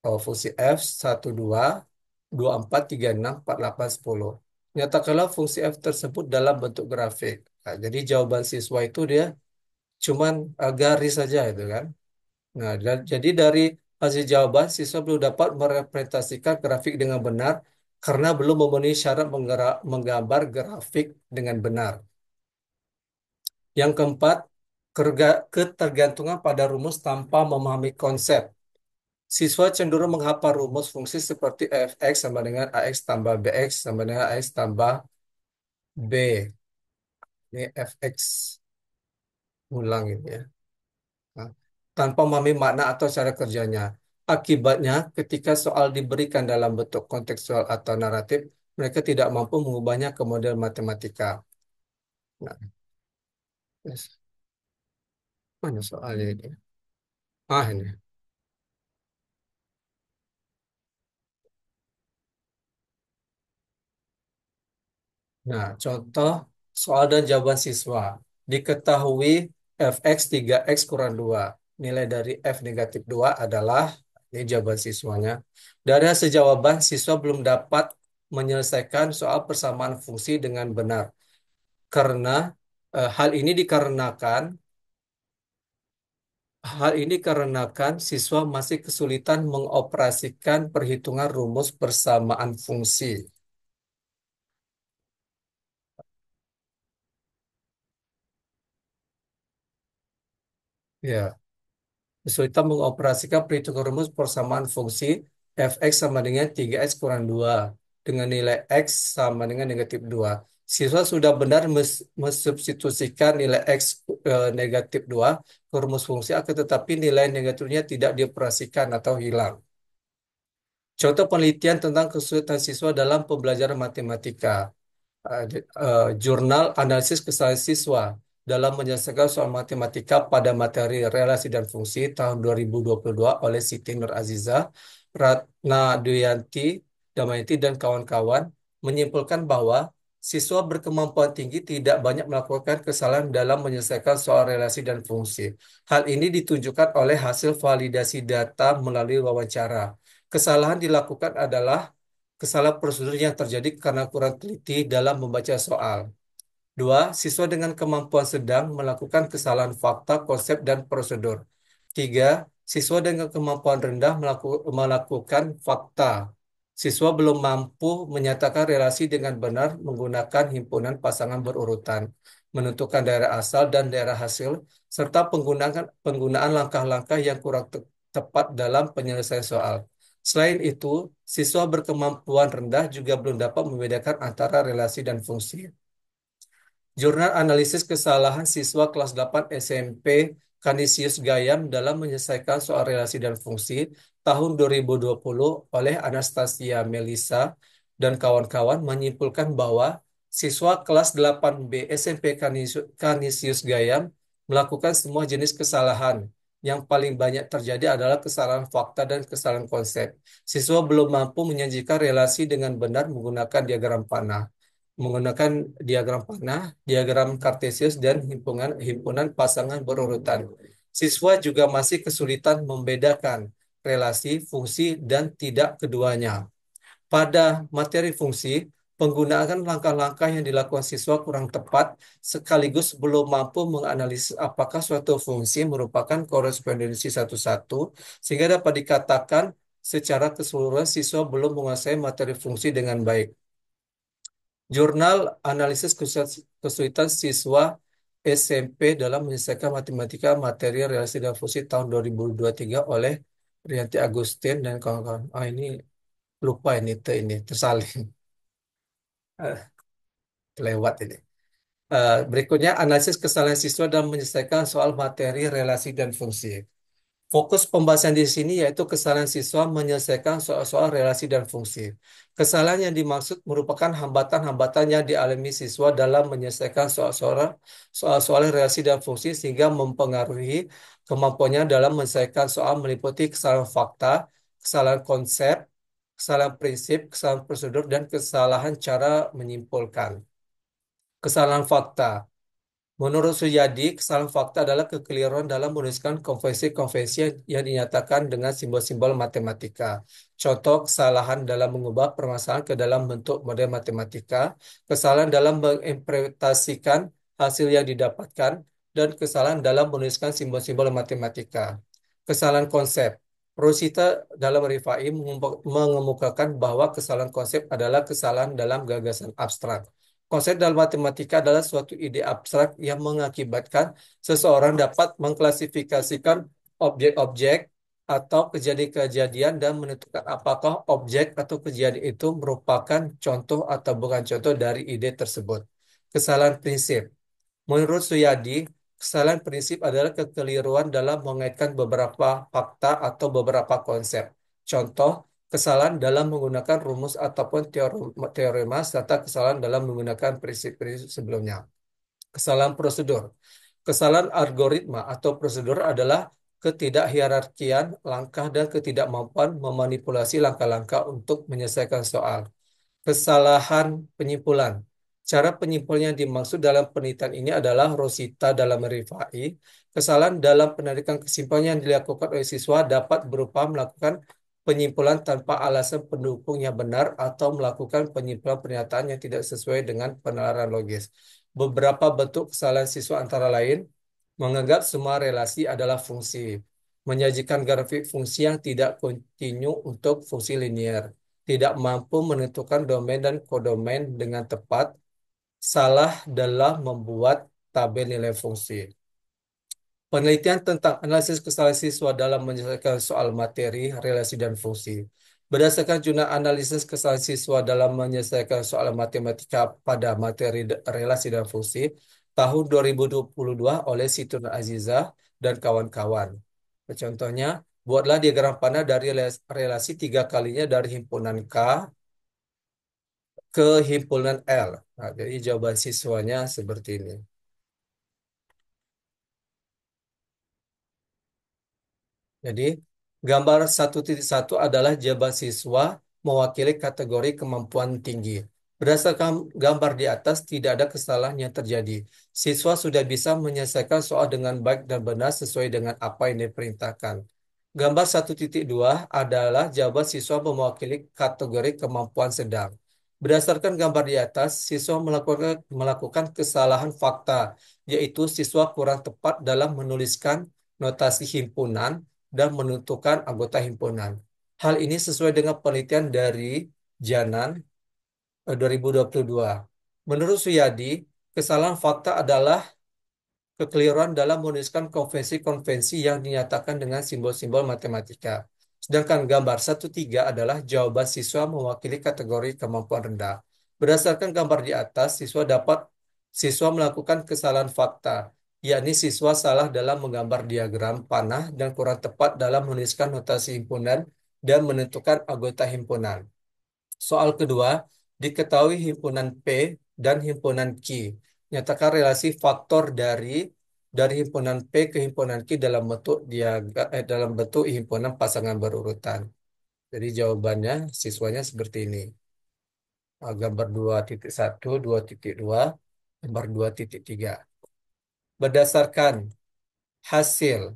Fungsi F 12, 24, 36, 48, 10. Nyatakanlah fungsi F tersebut dalam bentuk grafik. Nah, jadi jawaban siswa itu dia cuman garis saja itu kan. Nah, jadi dari hasil jawaban siswa belum dapat merepresentasikan grafik dengan benar karena belum memenuhi syarat menggambar grafik dengan benar. Yang keempat, ketergantungan pada rumus tanpa memahami konsep. Siswa cenderung menghafal rumus fungsi seperti fx sama dengan ax tambah bx sama dengan ax tambah b. Ini fx ulang ini ya. Nah, tanpa memahami makna atau cara kerjanya. Akibatnya, ketika soal diberikan dalam bentuk kontekstual atau naratif, mereka tidak mampu mengubahnya ke model matematika. Nah, yes. Mana soalnya ini? Ah, ini. Nah, contoh soal dan jawaban siswa. Diketahui fx 3x kurang 2. Nilai dari f negatif 2 adalah, ini jawaban siswanya. Dari hasil jawaban, siswa belum dapat menyelesaikan soal persamaan fungsi dengan benar. Karena hal ini dikarenakan siswa masih kesulitan mengoperasikan perhitungan rumus persamaan fungsi. Ya. Kesulitan mengoperasikan perhitungan rumus persamaan fungsi fx sama dengan 3x kurang 2 dengan nilai x sama dengan negatif 2. Siswa sudah benar mensubstitusikan nilai x negatif 2 ke rumus fungsi, akan tetapi nilai negatifnya tidak dioperasikan atau hilang. Contoh penelitian tentang kesulitan siswa dalam pembelajaran matematika. Jurnal Analisis Kesalahan Siswa dalam menyelesaikan soal matematika pada materi relasi dan fungsi tahun 2022 oleh Siti Nur Azizah, Ratna Duyanti, Damayanti, dan kawan-kawan menyimpulkan bahwa siswa berkemampuan tinggi tidak banyak melakukan kesalahan dalam menyelesaikan soal relasi dan fungsi. Hal ini ditunjukkan oleh hasil validasi data melalui wawancara. Kesalahan dilakukan adalah kesalahan prosedur yang terjadi karena kurang teliti dalam membaca soal. Dua, siswa dengan kemampuan sedang melakukan kesalahan fakta, konsep, dan prosedur. Tiga, siswa dengan kemampuan rendah melakukan fakta. Siswa belum mampu menyatakan relasi dengan benar menggunakan himpunan pasangan berurutan, menentukan daerah asal dan daerah hasil, serta penggunaan langkah-langkah yang kurang tepat dalam penyelesaian soal. Selain itu, siswa berkemampuan rendah juga belum dapat membedakan antara relasi dan fungsi. Jurnal Analisis Kesalahan Siswa Kelas 8 SMP Canisius Gayam dalam menyelesaikan soal relasi dan fungsi tahun 2020 oleh Anastasia Melisa dan kawan-kawan menyimpulkan bahwa siswa kelas 8B SMP Canisius Gayam melakukan semua jenis kesalahan. Yang paling banyak terjadi adalah kesalahan fakta dan kesalahan konsep. Siswa belum mampu menyajikan relasi dengan benar menggunakan diagram panah, diagram kartesius, dan himpunan pasangan berurutan. Siswa juga masih kesulitan membedakan relasi, fungsi, dan tidak keduanya. Pada materi fungsi, penggunaan langkah-langkah yang dilakukan siswa kurang tepat sekaligus belum mampu menganalisis apakah suatu fungsi merupakan korespondensi satu-satu, sehingga dapat dikatakan secara keseluruhan siswa belum menguasai materi fungsi dengan baik. Jurnal Analisis Kesulitan Siswa SMP dalam menyelesaikan matematika materi relasi dan fungsi tahun 2023 oleh Rianti Agustin dan kawan-kawan. Ah, ini lupa ini tersalin. Eh, Kelewat ini. Berikutnya analisis kesalahan siswa dalam menyelesaikan soal materi relasi dan fungsi. Fokus pembahasan di sini yaitu kesalahan siswa menyelesaikan soal-soal relasi dan fungsi. Kesalahan yang dimaksud merupakan hambatan-hambatan yang dialami siswa dalam menyelesaikan soal-soal relasi dan fungsi sehingga mempengaruhi kemampuannya dalam menyelesaikan soal meliputi kesalahan fakta, kesalahan konsep, kesalahan prinsip, kesalahan prosedur, dan kesalahan cara menyimpulkan. Kesalahan fakta. Menurut Suyadi, kesalahan fakta adalah kekeliruan dalam menuliskan konvensi-konvensi yang dinyatakan dengan simbol-simbol matematika. Contoh, kesalahan dalam mengubah permasalahan ke dalam bentuk model matematika, kesalahan dalam menginterpretasikan hasil yang didapatkan, dan kesalahan dalam menuliskan simbol-simbol matematika. Kesalahan konsep. Rosita dalam Rifai mengemukakan bahwa kesalahan konsep adalah kesalahan dalam gagasan abstrak. Konsep dalam matematika adalah suatu ide abstrak yang mengakibatkan seseorang dapat mengklasifikasikan objek-objek atau kejadian-kejadian dan menentukan apakah objek atau kejadian itu merupakan contoh atau bukan contoh dari ide tersebut. Kesalahan prinsip. Menurut Suyadi, kesalahan prinsip adalah kekeliruan dalam mengaitkan beberapa fakta atau beberapa konsep. Contoh, kesalahan dalam menggunakan rumus ataupun teorema serta kesalahan dalam menggunakan prinsip-prinsip sebelumnya. Kesalahan prosedur. Kesalahan algoritma atau prosedur adalah ketidakhierarkian langkah dan ketidakmampuan memanipulasi langkah-langkah untuk menyelesaikan soal. Kesalahan penyimpulan. Cara penyimpulan yang dimaksud dalam penelitian ini adalah Rosita dalam Rifai. Kesalahan dalam penarikan kesimpulan yang dilakukan oleh siswa dapat berupa melakukan penyimpulan tanpa alasan pendukung yang benar atau melakukan penyimpulan pernyataan yang tidak sesuai dengan penalaran logis. Beberapa bentuk kesalahan siswa antara lain menganggap semua relasi adalah fungsi, menyajikan grafik fungsi yang tidak kontinu untuk fungsi linear, tidak mampu menentukan domain dan kodomain dengan tepat, salah dalam membuat tabel nilai fungsi. Penelitian tentang analisis kesalahan siswa dalam menyelesaikan soal materi, relasi, dan fungsi. Berdasarkan jurnal analisis kesalahan siswa dalam menyelesaikan soal matematika pada materi relasi dan fungsi tahun 2022 oleh Situn Azizah dan kawan-kawan. Contohnya, buatlah diagram panah dari relasi tiga kalinya dari himpunan K ke himpunan L. Nah, jadi jawaban siswanya seperti ini. Jadi, gambar 1.1 adalah jawaban siswa mewakili kategori kemampuan tinggi. Berdasarkan gambar di atas, tidak ada kesalahan yang terjadi. Siswa sudah bisa menyelesaikan soal dengan baik dan benar sesuai dengan apa yang diperintahkan. Gambar 1.2 adalah jawaban siswa mewakili kategori kemampuan sedang. Berdasarkan gambar di atas, siswa melakukan kesalahan fakta, yaitu siswa kurang tepat dalam menuliskan notasi himpunan dan menentukan anggota himpunan. Hal ini sesuai dengan penelitian dari Janan 2022. Menurut Suyadi, kesalahan fakta adalah kekeliruan dalam menuliskan konvensi-konvensi yang dinyatakan dengan simbol-simbol matematika. Sedangkan gambar 1.3 adalah jawaban siswa mewakili kategori kemampuan rendah. Berdasarkan gambar di atas, siswa melakukan kesalahan fakta, yakni siswa salah dalam menggambar diagram panah dan kurang tepat dalam menuliskan notasi himpunan dan menentukan anggota himpunan. Soal kedua, diketahui himpunan P dan himpunan Q. Nyatakan relasi faktor dari himpunan P ke himpunan Q dalam bentuk himpunan pasangan berurutan. Jadi jawabannya siswanya seperti ini. Gambar 2.1, 2.2, gambar 2.3. Berdasarkan hasil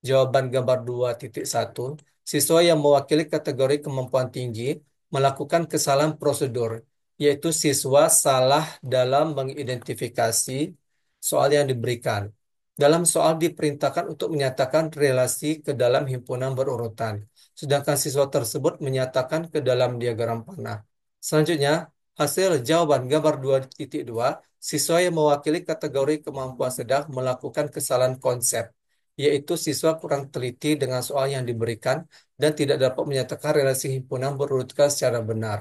jawaban gambar 2.1, siswa yang mewakili kategori kemampuan tinggi melakukan kesalahan prosedur, yaitu siswa salah dalam mengidentifikasi soal yang diberikan. Dalam soal diperintahkan untuk menyatakan relasi ke dalam himpunan berurutan, sedangkan siswa tersebut menyatakan ke dalam diagram panah. Selanjutnya, Hasil jawaban gambar 2.2, siswa yang mewakili kategori kemampuan sedang melakukan kesalahan konsep, yaitu siswa kurang teliti dengan soal yang diberikan dan tidak dapat menyatakan relasi himpunan berurutkan secara benar.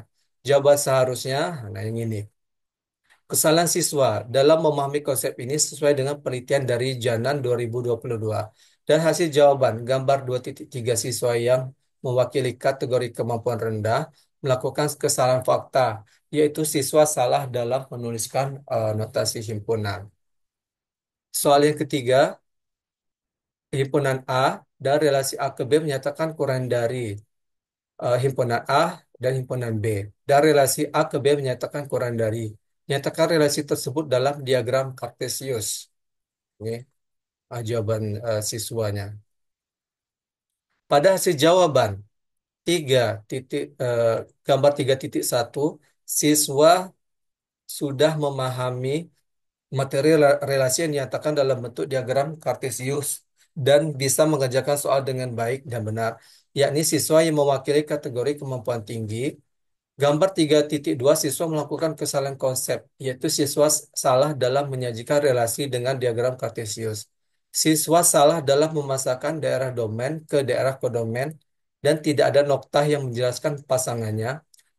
Jawaban seharusnya, nah yang ini. Kesalahan siswa dalam memahami konsep ini sesuai dengan penelitian dari Janan 2022. Dan hasil jawaban gambar 2.3, siswa yang mewakili kategori kemampuan rendah melakukan kesalahan fakta, yaitu siswa salah dalam menuliskan notasi himpunan. Soal yang ketiga, himpunan A dan relasi A ke B menyatakan kurang dari himpunan A dan himpunan B. Dan relasi A ke B menyatakan kurang dari. Nyatakan relasi tersebut dalam diagram Kartesius. Ini jawaban siswanya. Pada hasil jawaban 3 titik, gambar 3.1, siswa sudah memahami materi relasi yang dinyatakan dalam bentuk diagram Kartesius dan bisa mengerjakan soal dengan baik dan benar, yakni siswa yang mewakili kategori kemampuan tinggi. Gambar 3.2, siswa melakukan kesalahan konsep, yaitu siswa salah dalam menyajikan relasi dengan diagram Kartesius. Siswa salah dalam memasakkan daerah domain ke daerah kodomain dan tidak ada noktah yang menjelaskan pasangannya,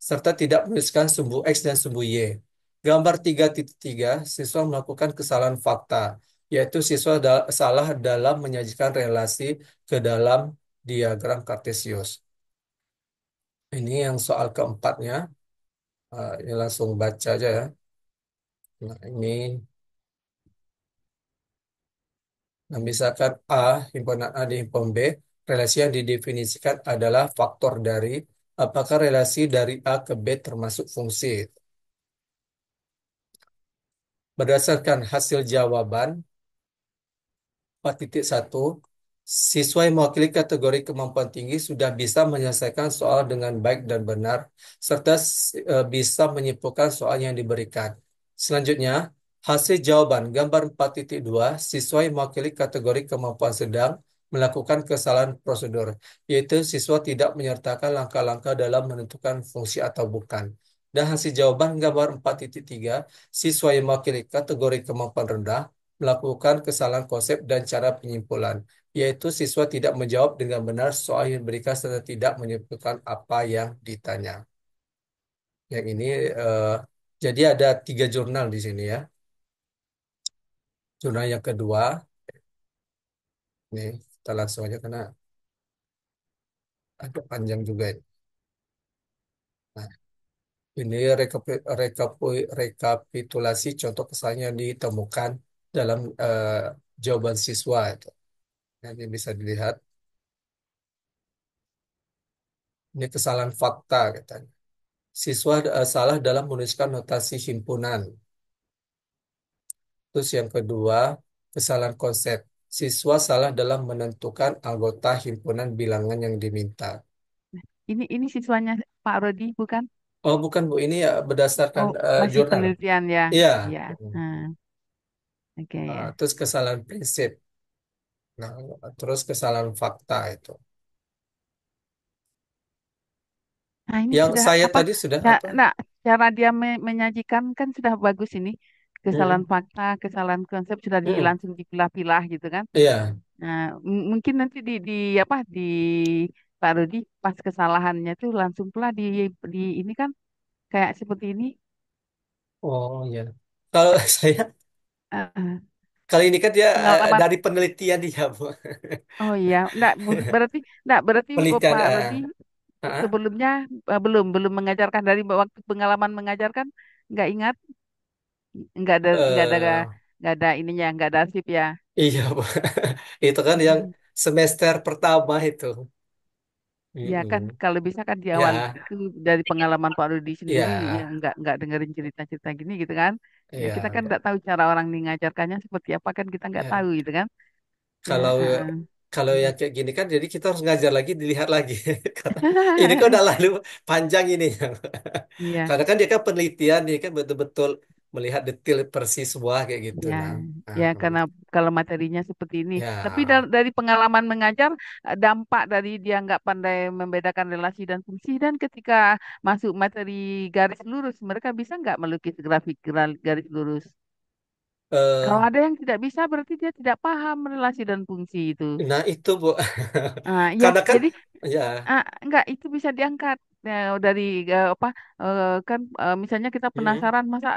serta tidak menuliskan sumbu X dan sumbu Y. Gambar 3.3, siswa melakukan kesalahan fakta, yaitu siswa salah dalam menyajikan relasi ke dalam diagram Kartesius. Ini yang soal keempatnya. Ini langsung baca aja ya. Nah, ini, nah, misalkan A, himpunan A di himpun B, relasi yang didefinisikan adalah faktor dari, apakah relasi dari A ke B termasuk fungsi. Berdasarkan hasil jawaban 4.1, siswa yang mewakili kategori kemampuan tinggi sudah bisa menyelesaikan soal dengan baik dan benar, serta bisa menyimpulkan soal yang diberikan. Selanjutnya, hasil jawaban gambar 4.2, siswa yang mewakili kategori kemampuan sedang melakukan kesalahan prosedur, yaitu siswa tidak menyertakan langkah-langkah dalam menentukan fungsi atau bukan. Dan hasil jawaban gambar 4.3, siswa yang mewakili kategori kemampuan rendah melakukan kesalahan konsep dan cara penyimpulan, yaitu siswa tidak menjawab dengan benar soal yang diberikan serta tidak menyimpulkan apa yang ditanya. Yang ini jadi ada 3 jurnal di sini ya. Jurnal yang kedua, nih kita langsung aja karena agak panjang juga ini. Nah, ini rekapitulasi contoh kesalahan yang ditemukan dalam jawaban siswa itu. Nanti bisa dilihat. Ini kesalahan fakta katanya. Siswa salah dalam menuliskan notasi himpunan. Terus yang kedua, kesalahan konsep. Siswa salah dalam menentukan anggota himpunan bilangan yang diminta. Ini siswanya Pak Rodi, bukan? Oh, bukan Bu, ini ya berdasarkan Oh, masih jurnal. penelitian ya. Iya. Ya. Oke ya. Terus kesalahan prinsip. Nah, terus kesalahan fakta itu. Nah, ini Yang sudah saya apa? tadi sudah apa? Nah, cara dia menyajikan kan sudah bagus ini. Kesalahan Mm-mm. fakta, kesalahan konsep sudah Mm-mm. langsung dipilah-pilah gitu kan. Iya. Nah, mungkin nanti di apa di Pak Rudi pas kesalahannya tuh langsung pula di ini kan kayak seperti ini. Oh iya. Kalau saya eh, kali ini kan dia Pengalaman. dari penelitian dia Bu. Oh iya, enggak berarti Penelitian. Pak Rodi Ah, sebelumnya belum belum mengajarkan dari waktu pengalaman mengajarkan nggak ingat, nggak ada nggak ada eh, nggak ada ininya, nggak ada arsip ya. iya Bu. Itu kan yang Mm-mm. semester pertama itu. Ya kan Mm-mm. kalau bisa kan di awal Ya, itu dari pengalaman Pak Rudi sendiri ya, yang nggak dengerin cerita-cerita gini gitu kan. Ya kita ya. kan nggak tahu cara orang nih ngajarkannya seperti apa kan kita nggak Ya. tahu gitu kan. Ya, Kalau heeh. kalau yang kayak gini kan jadi kita harus ngajar lagi dilihat lagi karena ini kan udah lalu panjang ini. Iya, Karena kan dia kan penelitian, dia kan betul-betul melihat detail persiswa kayak gitu Ya, nah. ya Ah, karena kalau materinya seperti ini. Tapi ya dari pengalaman mengajar, dampak dari dia nggak pandai membedakan relasi dan fungsi dan ketika masuk materi garis lurus, mereka bisa nggak melukis grafik garis lurus? Kalau eh, ada yang tidak bisa, berarti dia tidak paham relasi dan fungsi itu. nah itu Bu. Ah, iya, Karena kan jadi ya. enggak itu bisa diangkat dari apa kan misalnya kita Mm, penasaran masa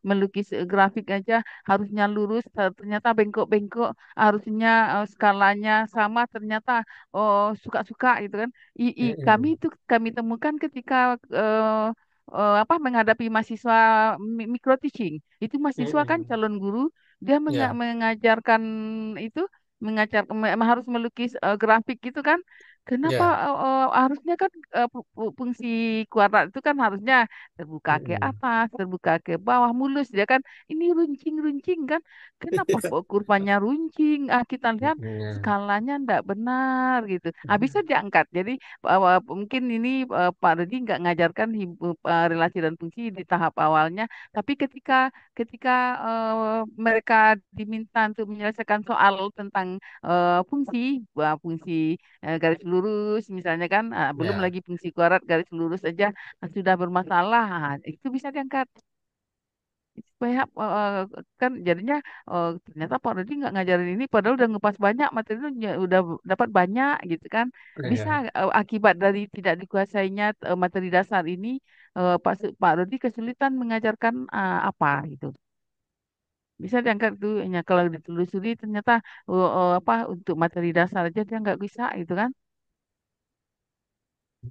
melukis grafik aja harusnya lurus ternyata bengkok-bengkok harusnya skalanya sama ternyata oh suka-suka gitu kan. Kami mm, itu kami temukan ketika apa menghadapi mahasiswa micro teaching itu mm, mahasiswa kan mm. calon guru dia Ya, mengajarkan itu harus melukis grafik gitu kan. Kenapa ya. harusnya kan fungsi kuadrat itu kan harusnya terbuka ke Mm, atas, terbuka ke bawah, mulus dia kan. Ini runcing-runcing kan. Kenapa mm. kurvanya runcing? Ah, kita lihat Ya. skalanya ndak benar gitu. Ah, bisa diangkat. Jadi mungkin ini Pak Rudi nggak ngajarkan relasi dan fungsi di tahap awalnya, tapi ketika ketika mereka diminta untuk menyelesaikan soal tentang fungsi, fungsi garis lurus misalnya kan, belum Ya. lagi fungsi kuadrat garis lurus aja sudah bermasalah, itu bisa diangkat supaya kan jadinya ternyata Pak Rudi nggak ngajarin ini padahal udah ngupas banyak materinya udah dapat banyak gitu kan bisa Ya. akibat dari tidak dikuasainya materi dasar ini Pak Rudi kesulitan mengajarkan apa gitu bisa diangkat tuh ya, kalau ditelusuri ternyata apa untuk materi dasar aja dia nggak bisa gitu kan.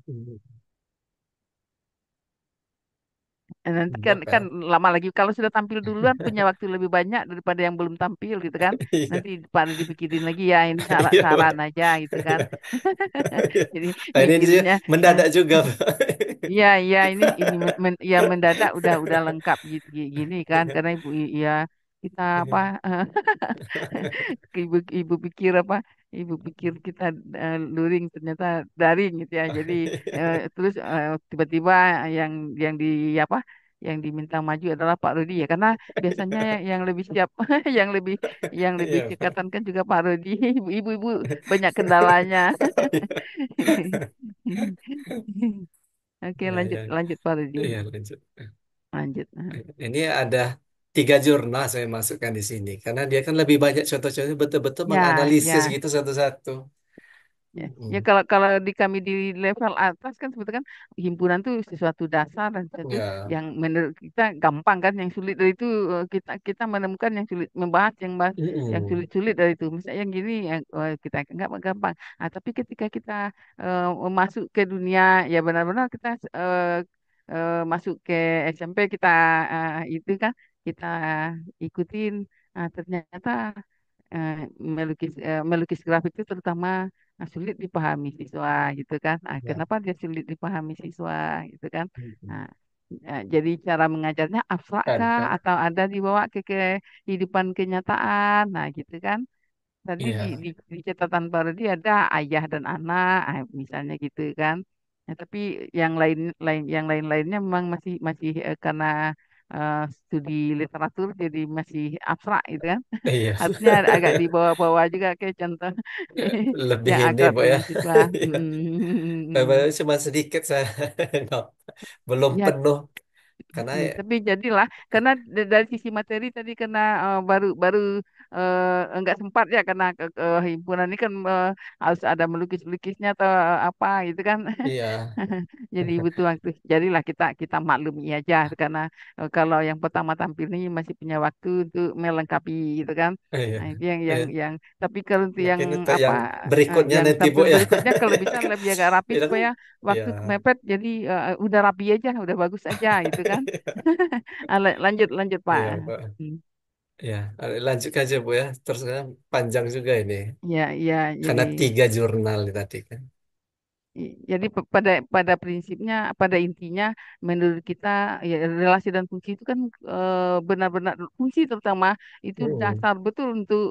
Mm. Nanti kan Benar kan kan? lama lagi kalau sudah tampil duluan punya waktu lebih banyak daripada yang belum tampil gitu kan. Iya. Nanti pada dipikirin lagi ya ini Iya, Bu. saran aja gitu kan. Jadi Nah, ini dia mikirinnya eh, mendadak juga, Bu. iya iya ini ya mendadak udah lengkap gitu gini kan karena ibu ya kita apa ibu pikir apa ibu pikir kita luring ternyata daring gitu ya jadi terus tiba-tiba yang yang di apa yang diminta maju adalah Pak Rudi ya karena biasanya yang lebih siap yang lebih Iya, Pak. cekatan kan juga Pak Rudi ibu-ibu banyak kendalanya. Oke Ya, lanjut ya. lanjut Pak Rudi Iya, lanjut. lanjut. Ini ada 3 jurnal saya masukkan di sini karena dia kan lebih banyak contoh-contohnya betul-betul Ya, menganalisis ya. gitu satu-satu. Ya, ya Mm. kalau kalau di kami di level atas kan sebetulnya kan himpunan tuh sesuatu dasar dan sesuatu Ya. yang menurut kita gampang kan yang sulit dari itu kita kita menemukan yang sulit membahas yang Mm-mm. sulit-sulit dari itu misalnya yang gini yang kita nggak gampang tapi ketika kita masuk ke dunia ya benar-benar kita masuk ke SMP kita itu kan kita ikutin ternyata eh, melukis grafik itu terutama sulit dipahami siswa gitu kan. Ya. Kenapa dia sulit dipahami siswa gitu kan? Mm-mm. Nah, jadi cara mengajarnya abstrak Kan, kah kan. atau ada dibawa ke kehidupan kenyataan? Nah, gitu kan. Tadi Iya. di catatan Parodi ada ayah dan anak, misalnya gitu kan. Tapi yang lain-lainnya memang masih masih karena studi literatur jadi masih abstrak gitu kan. Iya. Harusnya agak dibawa-bawa juga kayak contoh Lebih yang ini, akrab Bu ya. dengan siswa. Iya. Mm. Cuma sedikit saya. No, belum Ya, penuh karena Tapi jadilah karena dari sisi materi tadi karena baru baru enggak sempat ya karena himpunan ini kan harus ada melukis-lukisnya atau apa gitu kan. iya. Jadi butuh waktu. Jadilah kita kita maklumi aja karena kalau yang pertama tampil ini masih punya waktu untuk melengkapi gitu kan. Iya. Nah, itu Eh, yang tapi kalau untuk yang Mungkin untuk apa yang berikutnya yang nanti, Bu tampil ya. berikutnya kalau bisa lebih agak rapi Itu kan supaya ya. waktu mepet jadi udah rapi aja, udah bagus aja gitu kan. Lanjut lanjut Pak. Iya, Pak. Hmm. Ya, lanjut aja, Bu ya. Terus kan panjang juga ini. Ya ya jadi Karena 3 jurnal tadi kan. jadi pada pada prinsipnya pada intinya menurut kita ya relasi dan fungsi itu kan benar-benar fungsi terutama itu Hmm. dasar betul untuk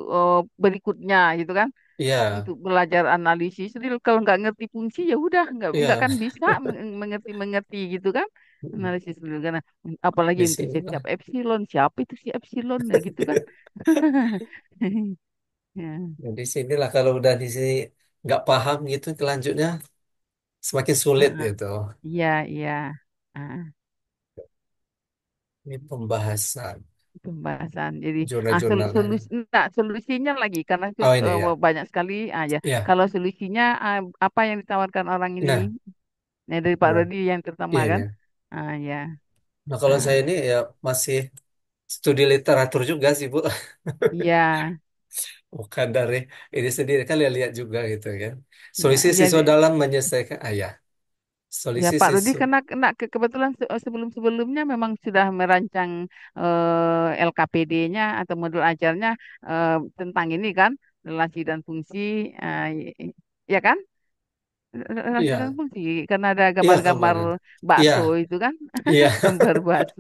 berikutnya gitu kan. Iya, untuk belajar analisis. Jadi kalau nggak ngerti fungsi ya udah nggak iya. kan bisa mengerti mengerti gitu kan analisis dulu karena apalagi Di untuk sinilah. setiap epsilon siapa itu si epsilon ya gitu kan. Ya, Nah, di sinilah kalau udah di sini nggak paham gitu kelanjutnya semakin sulit heeh. gitu. Iya iya. Ah, Ini pembahasan pembahasan. Jadi jurnal-jurnal aja. solusi enggak, solusinya lagi karena itu Oh ini ya. banyak sekali aja. Ya. Kalau solusinya apa yang ditawarkan orang ini? Nah, Nah, dari Pak nah, Rodi yang terutama iya kan? nih. Ya. Nah, kalau Ah, saya ini ya masih studi literatur juga sih, Bu. iya. Bukan dari ini sendiri kan lihat juga gitu kan. Ya, Solusi ya, siswa dalam menyelesaikan ya. ya Solusi Pak Rudi siswa. kena kebetulan sebelum-sebelumnya memang sudah merancang LKPD-nya atau modul ajarnya tentang ini kan relasi dan fungsi, ya kan? Relasi dan Iya, fungsi karena ada iya gambar-gambar kemarin. Iya, bakso itu kan, iya. gambar bakso,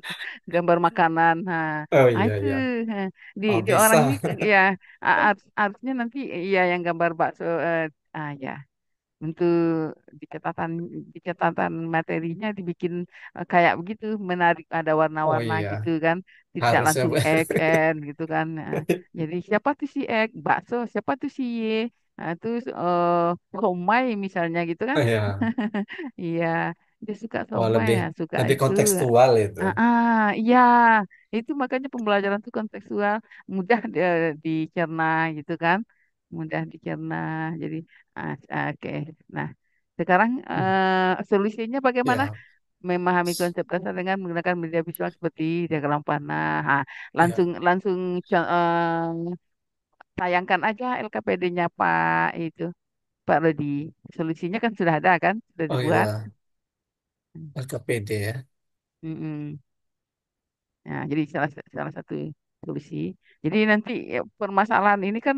gambar makanan. Nah, Oh ah, iya itu iya. eh, Oh di orang ini bisa. ya artinya nanti ya yang gambar bakso ya. Untuk di catatan di catatan materinya dibikin kayak begitu menarik ada Oh warna-warna gitu iya. kan tidak Harusnya. langsung gitu kan. Nah, jadi siapa tuh si bakso siapa tuh si Y, nah, terus somai misalnya gitu kan. Iya. Iya, dia suka Oh somai lebih ya, suka lebih itu. kontekstual itu. Iya, itu makanya pembelajaran itu kontekstual, mudah dicerna gitu kan, mudah dicerna. Jadi, oke. Nah, sekarang Hmm. solusinya bagaimana? Ya, Memahami konsep dasar dengan menggunakan media visual seperti diagram panah. Ah, ya. langsung langsung tayangkan aja LKPD-nya Pak itu, Pak Rodi. Solusinya kan sudah ada kan, sudah Oh dibuat. ya, LKPD ya. Mm-mm. Nah, jadi salah satu solusi. Jadi nanti permasalahan ini kan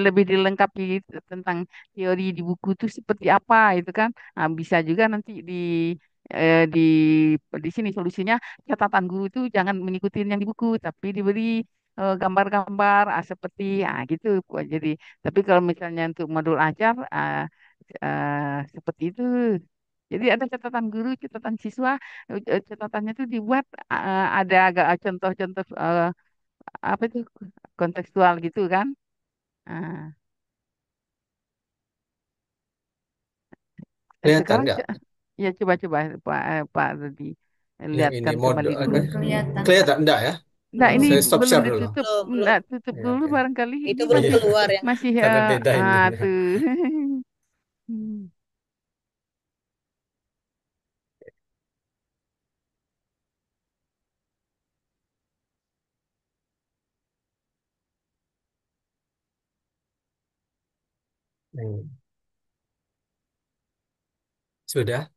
lebih dilengkapi tentang teori di buku itu seperti apa itu kan. Nah, bisa juga nanti eh, di di sini solusinya catatan guru itu jangan mengikuti yang di buku, tapi diberi gambar-gambar seperti gitu. Jadi, tapi kalau misalnya untuk modul ajar seperti itu. Jadi ada catatan guru, catatan siswa, catatannya itu dibuat ada agak contoh-contoh apa itu kontekstual gitu kan. Ah, Kelihatan sekarang nggak ya coba-coba Pak Rudi yang ini lihatkan mode kembali dulu. apa? Kelihatan enggak ya? Nah, Belum, ini Saya stop belum share dulu. ditutup. belum, belum. Nah, tutup Ya, dulu oke. barangkali Itu ini belum Iya, keluar ya. masih karena beda ini. tuh. Hmm. Hmm. Sudah?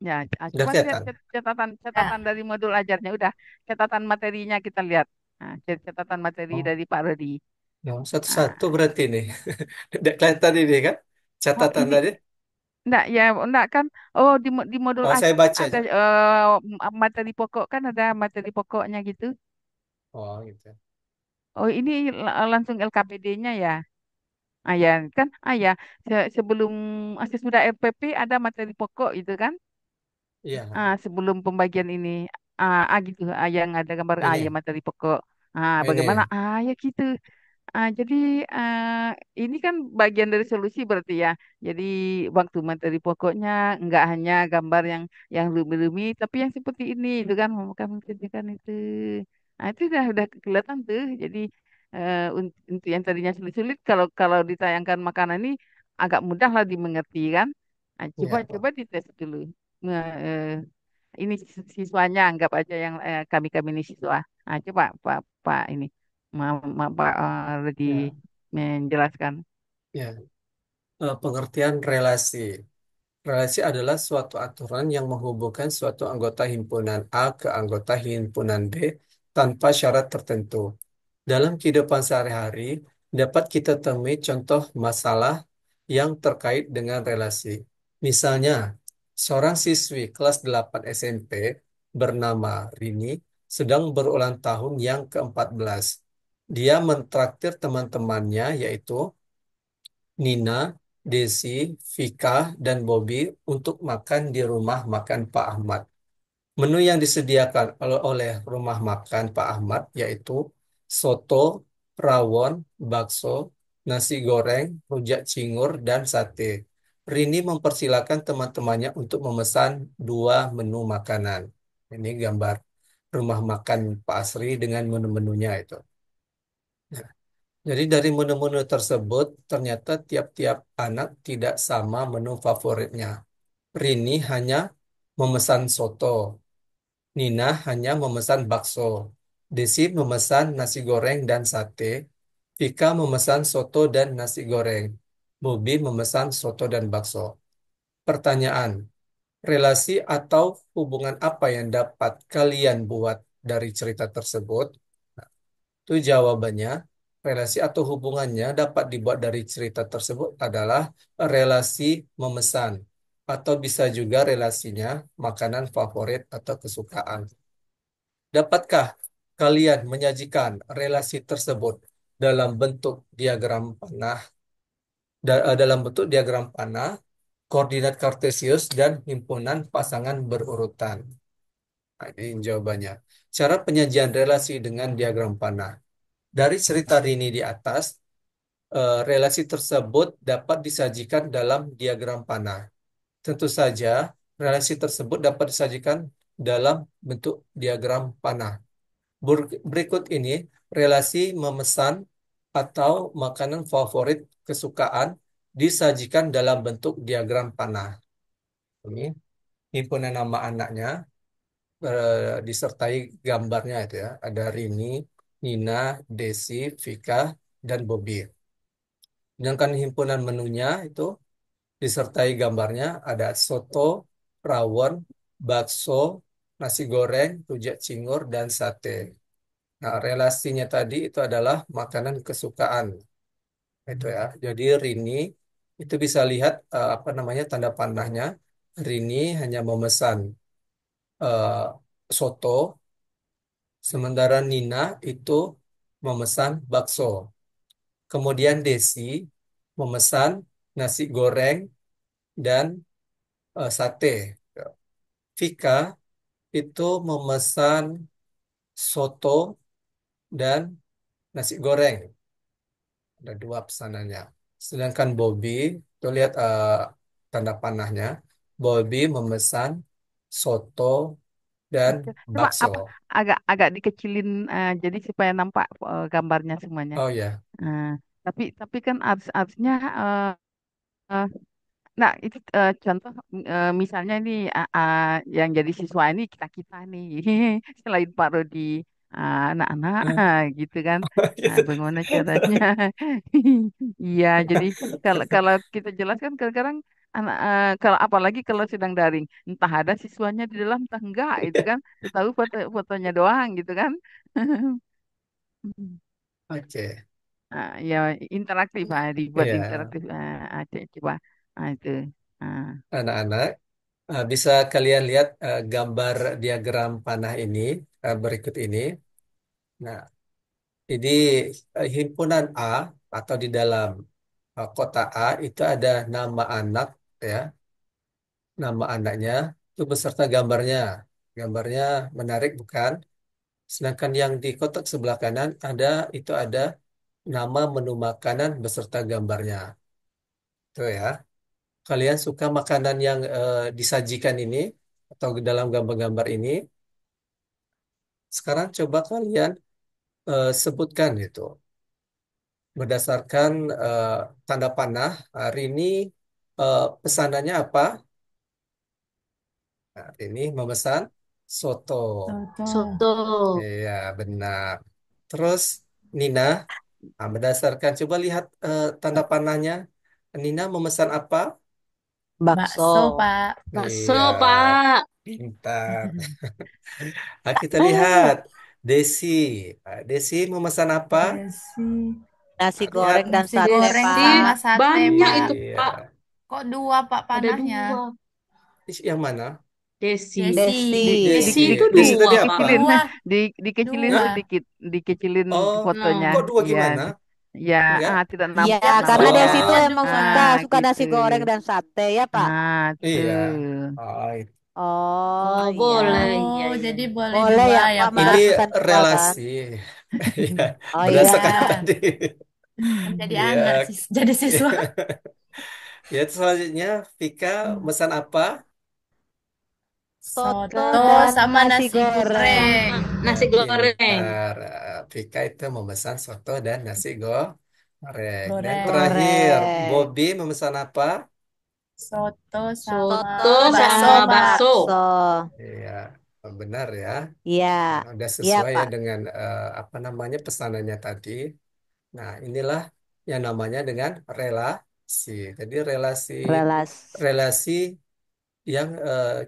Ya, Sudah coba lihat kelihatan? catatan Nah, catatan dari modul ajarnya udah catatan materinya kita lihat. Nah, catatan materi Oh, dari Pak Rodi. ya, satu-satu Nah, berarti nih. Tidak kelihatan ini kan? oh Catatan ini tadi. enggak ya enggak kan. Oh di modul Oh, saya ajar kan baca ada aja. materi pokok kan ada materi pokoknya gitu. Oh, gitu. Oh ini langsung LKPD-nya ya. Ya kan. Ya sebelum sudah RPP ada materi pokok itu kan. Iya, Sebelum pembagian ini gitu yang ada gambar ya ini. materi pokok. Bagaimana? Ini. Ya gitu. Jadi ini kan bagian dari solusi berarti ya. Jadi waktu materi pokoknya nggak hanya gambar yang rumit-rumit, tapi yang seperti ini itu kan kami kerjakan itu. Itu udah kelihatan tuh. Jadi untuk yang tadinya sulit-sulit kalau kalau ditayangkan makanan ini agak mudah lah dimengerti kan. Ya, Coba Pak. dites dulu. Nah, ini siswanya anggap aja yang kami ini siswa. Coba Pak ini. Pak Rudi Ya, menjelaskan. ya. Pengertian relasi. Relasi adalah suatu aturan yang menghubungkan suatu anggota himpunan A ke anggota himpunan B tanpa syarat tertentu. Dalam kehidupan sehari-hari, dapat kita temui contoh masalah yang terkait dengan relasi. Misalnya, seorang siswi kelas 8 SMP bernama Rini sedang berulang tahun yang ke-14. Dia mentraktir teman-temannya, yaitu Nina, Desi, Vika, dan Bobby untuk makan di rumah makan Pak Ahmad. Menu yang disediakan oleh rumah makan Pak Ahmad yaitu soto, rawon, bakso, nasi goreng, rujak cingur, dan sate. Rini mempersilahkan teman-temannya untuk memesan dua menu makanan. Ini gambar rumah makan Pak Asri dengan menu-menunya itu. Nah, jadi dari menu-menu tersebut ternyata tiap-tiap anak tidak sama menu favoritnya. Rini hanya memesan soto. Nina hanya memesan bakso. Desi memesan nasi goreng dan sate. Vika memesan soto dan nasi goreng. Bobi memesan soto dan bakso. Pertanyaan, relasi atau hubungan apa yang dapat kalian buat dari cerita tersebut? Nah, itu jawabannya. Relasi atau hubungannya dapat dibuat dari cerita tersebut adalah relasi memesan. Atau bisa juga relasinya makanan favorit atau kesukaan. Dapatkah kalian menyajikan relasi tersebut dalam bentuk diagram panah, dalam bentuk diagram panah, koordinat kartesius, dan himpunan pasangan berurutan? Nah, ini jawabannya. Cara penyajian relasi dengan diagram panah. Dari cerita Rini di atas, relasi tersebut dapat disajikan dalam diagram panah. Tentu saja, relasi tersebut dapat disajikan dalam bentuk diagram panah. Berikut ini relasi memesan atau makanan favorit kesukaan disajikan dalam bentuk diagram panah. Ini himpunan nama anaknya disertai gambarnya itu ya. Ada Rini, Nina, Desi, Vika, dan Bobby. Sedangkan himpunan menunya itu disertai gambarnya ada soto, rawon, bakso, nasi goreng, rujak cingur, dan sate. Nah, relasinya tadi itu adalah makanan kesukaan. Itu ya. Jadi Rini itu bisa lihat apa namanya tanda panahnya. Rini hanya memesan soto, sementara Nina itu memesan bakso. Kemudian Desi memesan nasi goreng dan sate. Vika itu memesan soto dan nasi goreng. Ada dua pesanannya. Sedangkan Bobby, tuh lihat tanda panahnya. Bobby memesan soto dan Oke. Coba bakso. apa agak agak dikecilin jadi supaya nampak gambarnya semuanya. Oh ya, Nah, tapi kan harusnya eh, nah, itu contoh misalnya ini yang jadi siswa ini kita-kita nih, selain Pak Rodi, anak-anak gitu kan. Nah, gitu. bagaimana caranya? Iya, jadi kalau kalau kita jelaskan kadang-kadang kalau apalagi kalau sedang daring, entah ada siswanya di dalam, entah enggak, itu kan. Tahu fotonya doang gitu kan. Oke, Ya interaktif, dibuat ya interaktif. Coba, itu. Ah. anak-anak bisa kalian lihat gambar diagram panah ini berikut ini. Nah, ini himpunan A atau di dalam kotak A itu ada nama anak ya, nama anaknya itu beserta gambarnya. Gambarnya menarik bukan? Sedangkan yang di kotak sebelah kanan ada nama menu makanan beserta gambarnya. Tuh ya. Kalian suka makanan yang disajikan ini atau dalam gambar-gambar ini? Sekarang coba kalian sebutkan itu berdasarkan tanda panah. Hari ini pesanannya apa? Nah, ini memesan soto. Soto. Iya, benar. Terus Nina, berdasarkan coba lihat tanda panahnya. Nina memesan apa? Bakso. Bakso, Pak. Bakso, Iya, Pak. pintar. Nah, kita lihat Desi. Desi memesan apa? Desi. Nasi Lihat. goreng dan Nasi sate, goreng Desi, Pak. sama sate, banyak Pak. itu, Iya. Pak. Kok dua, Pak, Ada panahnya? dua. Yang mana? Desi. Desi. Desi. di di Desi di itu di Desi tadi dua, apa? Pak. dikecilin Dua. dikecilin Hah? Dua. sedikit, dikecilin Oh, fotonya, Nah, kok dua iya. gimana? Ya, Enggak? tidak Iya, Ya, nampak karena soto Desi tuh ya. ada emang dua. suka Ah, suka gitu. nasi goreng dan sate ya, Pak. Ah, Iya. tuh. Oh, Oh Oh, iya, boleh. Oh, Iya, iya. jadi boleh boleh dua ya ya, Pak ini Pak? pesan dua kan? relasi. Ya, Oh iya, berdasarkan tadi. Kan jadi anak Ya, sih, jadi siswa. ya itu selanjutnya Vika pesan apa? soto Soto dan sama nasi nasi goreng. goreng. Sama nasi goreng. Pintar. Vika itu memesan soto dan nasi goreng. Dan Goreng. terakhir, Goreng. Bobby memesan apa? Soto sama Soto Soto bakso, sama dan Pak. bakso. bakso. Iya, benar ya. Iya, Nah, udah iya sesuai ya Pak. dengan apa namanya pesanannya tadi. Nah, inilah yang namanya dengan relasi. Jadi relasi Relas. relasi yang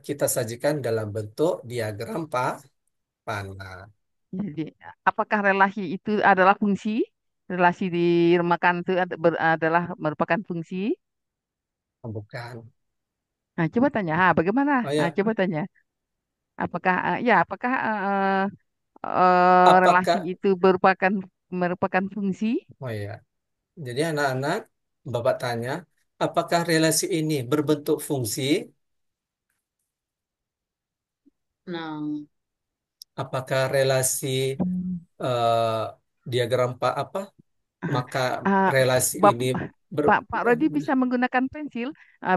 kita sajikan dalam bentuk diagram panah. Jadi, apakah relasi itu adalah fungsi? Relasi di remakan itu adalah merupakan fungsi? Bukan. Nah, coba tanya, bagaimana? Oh Nah, ya, coba tanya, apakah relasi apakah? itu merupakan fungsi? Oh ya. Jadi anak-anak, Bapak tanya, apakah relasi ini berbentuk fungsi? Nah, Apakah relasi eh, diagram apa? Ah, Maka ah, relasi Bap- ini ber Pak Rodi bisa menggunakan pensil,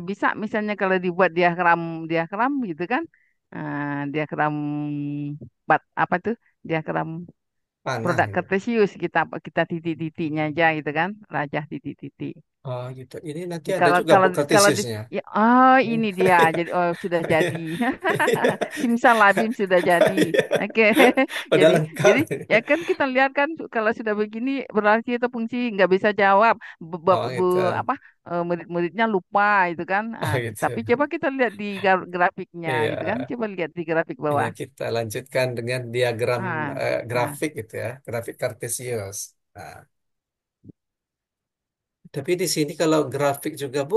bisa misalnya kalau dibuat diagram diagram gitu kan, diagram apa tuh diagram panah produk ini. kartesius kita kita titik-titiknya aja gitu kan, rajah titik-titik. Oh gitu. Ini nanti ada Kalau juga kalau bu kalau di kartesiusnya. ya, oh Hmm. ini dia jadi oh sudah jadi. Iya. Simsalabim sudah jadi. Oke. Udah Jadi lengkap. jadi ya kan kita lihat kan kalau sudah begini berarti itu fungsi nggak bisa jawab. Oh gitu. Apa murid-muridnya lupa itu kan. Oh Tapi gitu. coba kita lihat di grafiknya gitu kan. Iya. Coba lihat di grafik Ini bawah. kita lanjutkan dengan diagram Ah, ah. grafik gitu ya, grafik kartesius. Nah, tapi di sini kalau grafik juga Bu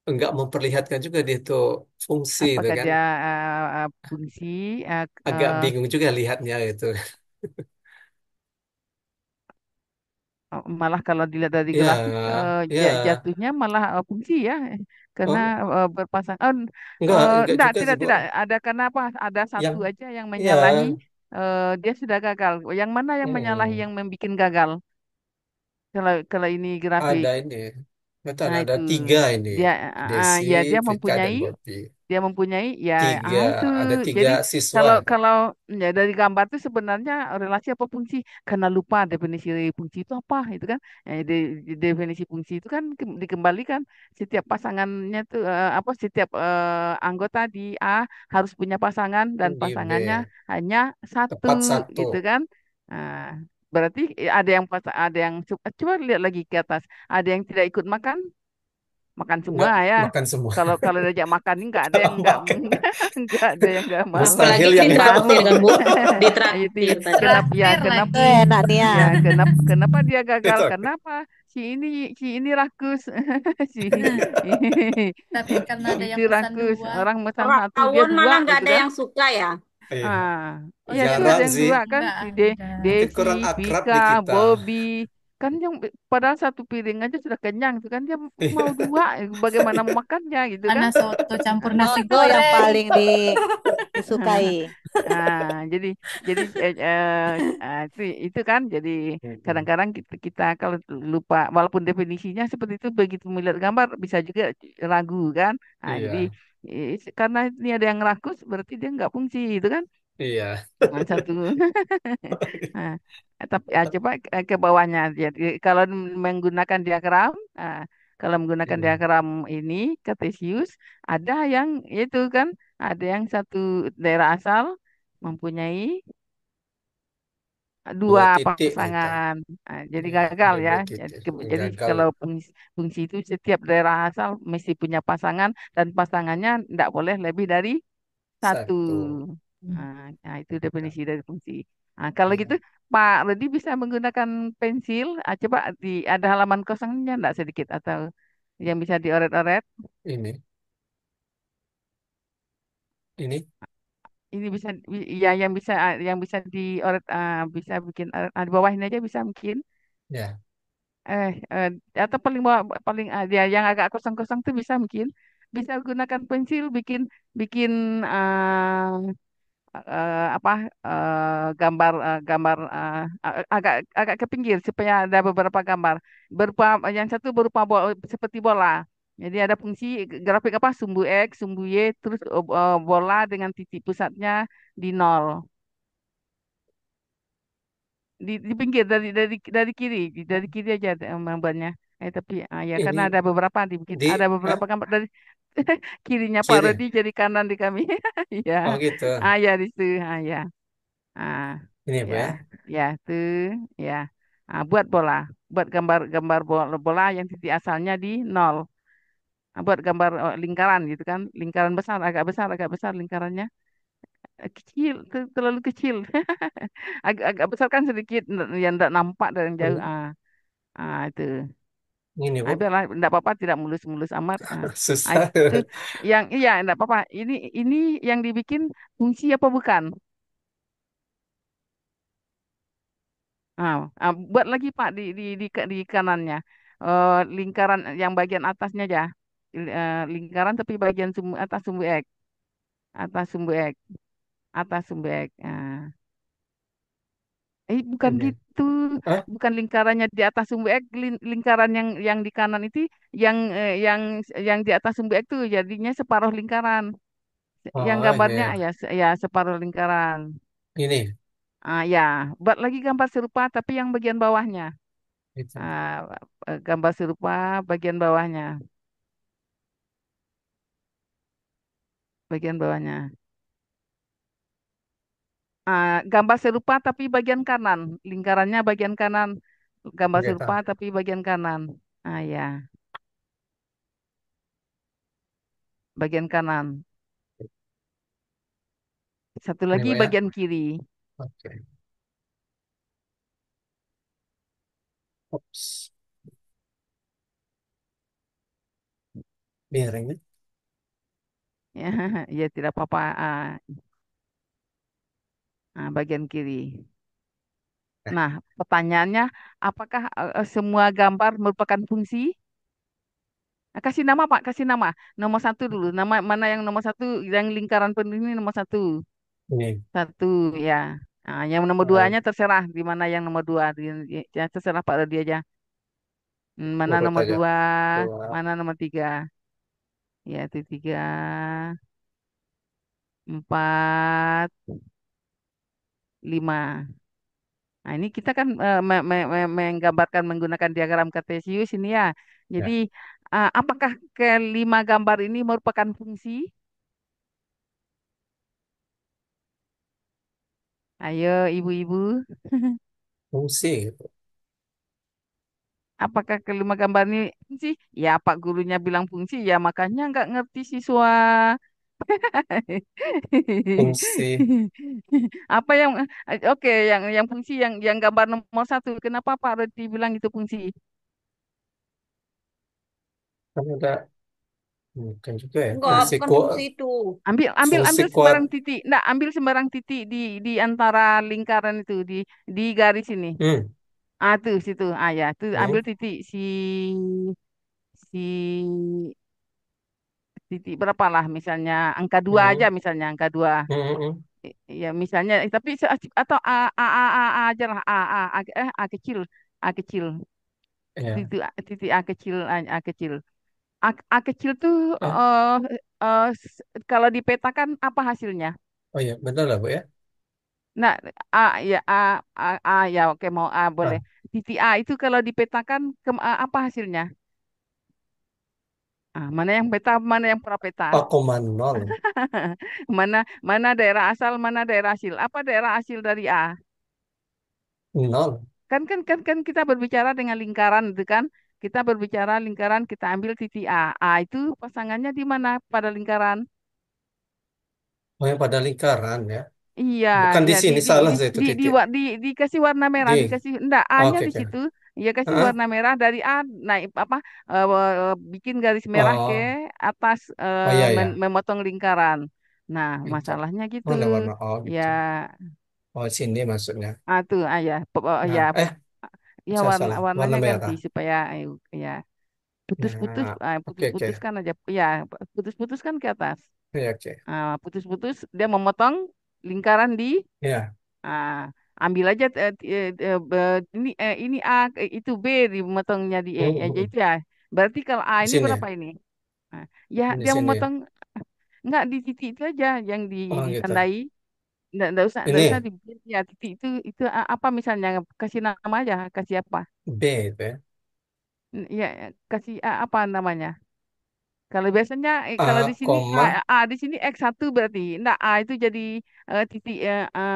enggak memperlihatkan juga dia itu fungsi itu Apakah kan. dia fungsi eh, Agak eh, bingung juga lihatnya gitu. malah kalau dilihat dari grafik Ya, ya. jatuhnya malah fungsi ya karena Oh, berpasang enggak enggak juga tidak sih Bu. tidak ada karena apa ada Yang satu aja yang ya, menyalahi dia sudah gagal yang mana yang menyalahi hmm, yang membuat gagal kalau kalau ini grafik ada ini. Betul, nah ada itu tiga ini. dia Desi, ya Vika, dan Bobby. dia mempunyai ya Tiga, itu ada tiga jadi siswa. kalau kalau ya dari gambar itu sebenarnya relasi apa fungsi karena lupa definisi fungsi itu apa itu kan. Definisi fungsi itu kan dikembalikan setiap pasangannya tuh apa setiap anggota di A harus punya pasangan dan Di B, pasangannya hanya satu tepat satu. gitu kan. Nah, berarti ada yang coba lihat lagi ke atas ada yang tidak ikut makan makan semua Enggak ya. makan semua. Kalau diajak makan ini nggak ada yang Kalau nggak makan. nggak ada yang nggak mau, apalagi Mustahil yang nggak ikut. mau. ditraktir kan, Bu? Itu Ditraktir tadi. kenapa ya Traktir kenapa Itu lagi. enak nih ya. ya kenapa dia gagal? Ditraktir. Kenapa si ini rakus si Tapi karena ada itu yang pesan rakus dua. orang pesan satu dia Rawon dua malah nggak gitu ada kan. yang suka ya. Iya. Ah, Oh, ya itu jadi ada Jarang yang sih. dua kan nggak si ada. Mungkin Desi, kurang akrab Vika, di kita. Bobby kan yang padahal satu piring aja sudah kenyang itu kan dia mau Iya. dua bagaimana mau makannya gitu kan. Mana soto campur nasi Soto yang goreng. paling disukai. Jadi itu kan jadi Mm-mm. kadang-kadang kita kalau lupa walaupun definisinya seperti itu begitu melihat gambar bisa juga ragu kan. Jadi Iya. karena ini ada yang rakus berarti dia nggak fungsi itu kan. Iya. Satu. Nah, tapi coba ke bawahnya. Jadi kalau menggunakan diagram, kalau menggunakan Mm. diagram ini Kartesius, ada yang itu kan, ada yang satu daerah asal mempunyai dua Dua titik gitu. pasangan. Jadi Iya, gagal ada ya. dua Jadi, titik. jadi Gagal kalau fungsi itu setiap daerah asal mesti punya pasangan dan pasangannya tidak boleh lebih dari satu. satu. Nah, itu definisi dari fungsi. Nah, kalau gitu Pak Rudi bisa menggunakan pensil. Coba ada halaman kosongnya enggak sedikit atau yang bisa dioret-oret. Ini, ini, Ini bisa ya yang bisa dioret bisa bikin di bawah ini aja bisa mungkin. ya. eh, eh atau paling bawah, paling dia yang agak kosong-kosong tuh bisa mungkin bisa gunakan pensil bikin bikin apa gambar agak agak ke pinggir supaya ada beberapa gambar berupa yang satu berupa seperti bola. Jadi ada fungsi grafik apa sumbu X, sumbu Y, terus bola dengan titik pusatnya di nol di pinggir dari kiri aja gambarnya. Tapi ya karena Ini ada beberapa dibikin di, ada ah, beberapa gambar dari kirinya Pak kiri. Rodi jadi kanan di kami. Ya, Oh gitu. ya di situ, ya. Ah, Ini Bu ya, ya. ya tuh, ya. Buat bola, buat gambar-gambar bola, bola yang titik asalnya di nol. Buat gambar lingkaran gitu kan, lingkaran agak besar lingkarannya. Kecil, terlalu kecil. Agak besar kan sedikit, yang tidak nampak dari yang jauh. Hmm, Itu. Ini Bu. Biarlah, tidak apa-apa, tidak mulus-mulus amat. Susah. Itu yang, iya, tidak apa-apa. Ini yang dibikin fungsi apa bukan? Buat lagi Pak di kanannya. Lingkaran yang bagian atasnya aja. Lingkaran tapi bagian atas sumbu X. Atas sumbu X. Atas sumbu X. Bukan Ini. gitu. Ah, Bukan lingkarannya di atas sumbu X. Lingkaran yang di kanan itu yang yang di atas sumbu X itu jadinya separuh lingkaran. Yang oh iya, gambarnya iya. ya separuh lingkaran. Ini. Ya, buat lagi gambar serupa tapi yang bagian bawahnya. Itu. Gambar serupa bagian bawahnya. Bagian bawahnya. Gambar serupa tapi bagian kanan, lingkarannya bagian kanan, gambar Gitu. serupa tapi bagian kanan. Ya, bagian kanan. Satu Ini lagi Bu ya. bagian kiri. Oke. Ops. Miring. Ya, ya tidak apa-apa. Bagian kiri. Nah, Nah, pertanyaannya, apakah semua gambar merupakan fungsi? Kasih nama Pak, kasih nama. Nomor satu dulu. Nama mana yang nomor satu? Yang lingkaran penuh ini nomor satu. ini. Satu ya. Yang nomor eh, duanya terserah di mana yang nomor dua. Ya, terserah Pak Rodi aja. Mana Urut nomor aja. dua, Dua. mana nomor tiga. Ya itu tiga, empat, lima. Nah ini kita kan menggambarkan menggunakan diagram kartesius ini ya. Jadi Ya. apakah kelima gambar ini merupakan fungsi? Ayo ibu-ibu. Fungsi gitu. Apakah kelima gambar ini fungsi? Ya Pak gurunya bilang fungsi ya makanya nggak ngerti siswa. Fungsi. Apa yang oke yang fungsi yang gambar nomor satu. Kenapa Pak Rodi bilang itu fungsi? Kan ada. Bukan juga ya. Enggak, bukan fungsi itu. Ambil ambil Fungsi ambil kuat. sembarang titik. Enggak, ambil sembarang titik di antara lingkaran itu di garis ini. Hmm. Tuh situ. Ya, tuh ambil Hmm. titik si titik berapa lah misalnya angka dua aja Hmm. misalnya angka dua. Hmm. Hmm. Ya misalnya tapi atau A aja lah A kecil A kecil Ya. titik A kecil A kecil A kecil tuh Eh. kalau dipetakan apa hasilnya? Oh iya, benar lah Bu ya. Nah, ya ya oke mau A boleh. Ah. Titik A itu kalau dipetakan apa hasilnya? Mana yang peta, mana yang prapeta? 0,0. Mana mana daerah asal, mana daerah hasil? Apa daerah hasil dari A? Nol. Kan kita berbicara dengan lingkaran itu kan. Kita berbicara lingkaran, kita ambil titik A. A itu pasangannya di mana pada lingkaran? Oh yang pada lingkaran ya. Iya, Bukan di ya sini salah saya itu titik. dikasih warna merah, Di. dikasih enggak A-nya Oke di oke. situ. Ya kasih Ah. warna merah dari A naik apa bikin garis merah ke Oh. atas Oh iya ya. memotong lingkaran. Nah, Itu. masalahnya gitu. Mana warna? Oh Ya, gitu. Oh sini maksudnya. tuh ya, Nah, Ya Salah. Warna warnanya ganti merah. supaya ya putus-putus Nah, oke, oke. putus-putuskan aja ya putus-putuskan ke atas. Ya, oke. Putus-putus dia memotong lingkaran di Ya, ah, ambil aja ini A itu B dimotongnya di E aja hmm, itu ya. Berarti kalau A di ini sini, berapa ini? Nah, ya di dia sini. memotong enggak di titik itu aja yang Oh, gitu. ditandai. Enggak usah Ini di ya titik itu apa misalnya kasih nama aja, kasih apa? B itu ya. Ya kasih apa namanya? Kalau biasanya kalau di A, sini koma, di sini X1 berarti. Enggak A itu jadi titik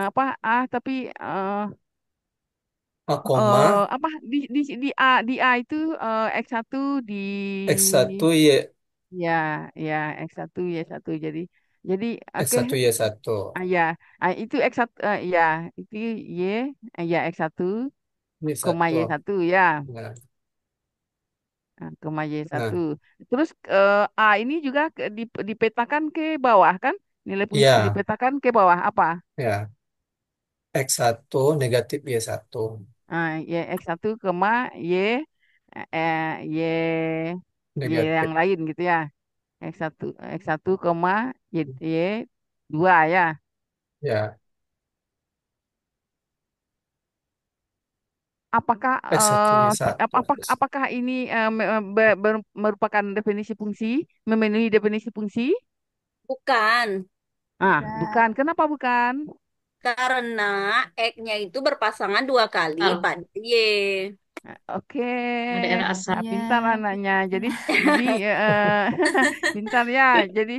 apa A tapi A, koma, apa di A itu X1 di X1 Y, ya ya X1 Y1 jadi oke. X1 Y1. Ya itu X1 ya itu Y ya X1 Ini koma satu. Y1 ya. Nah, Koma Y1. nah, Terus A ini juga dipetakan ke bawah kan? Nilai fungsi ya, dipetakan ke bawah apa? ya. X1 negatif Y1. Y X1 koma Y Y Negatif. yang lain gitu ya. X1 X1 koma Y2 ya. Ya, Apakah X1 Y1. apakah ini merupakan definisi fungsi, memenuhi definisi fungsi? Bukan, Bukan. Tidak. Kenapa bukan? karena X-nya itu berpasangan dua kali pada Y. Oke, Ada RA1. Nah, Iya, pintar anaknya. Jadi pintar. pintar ya. Jadi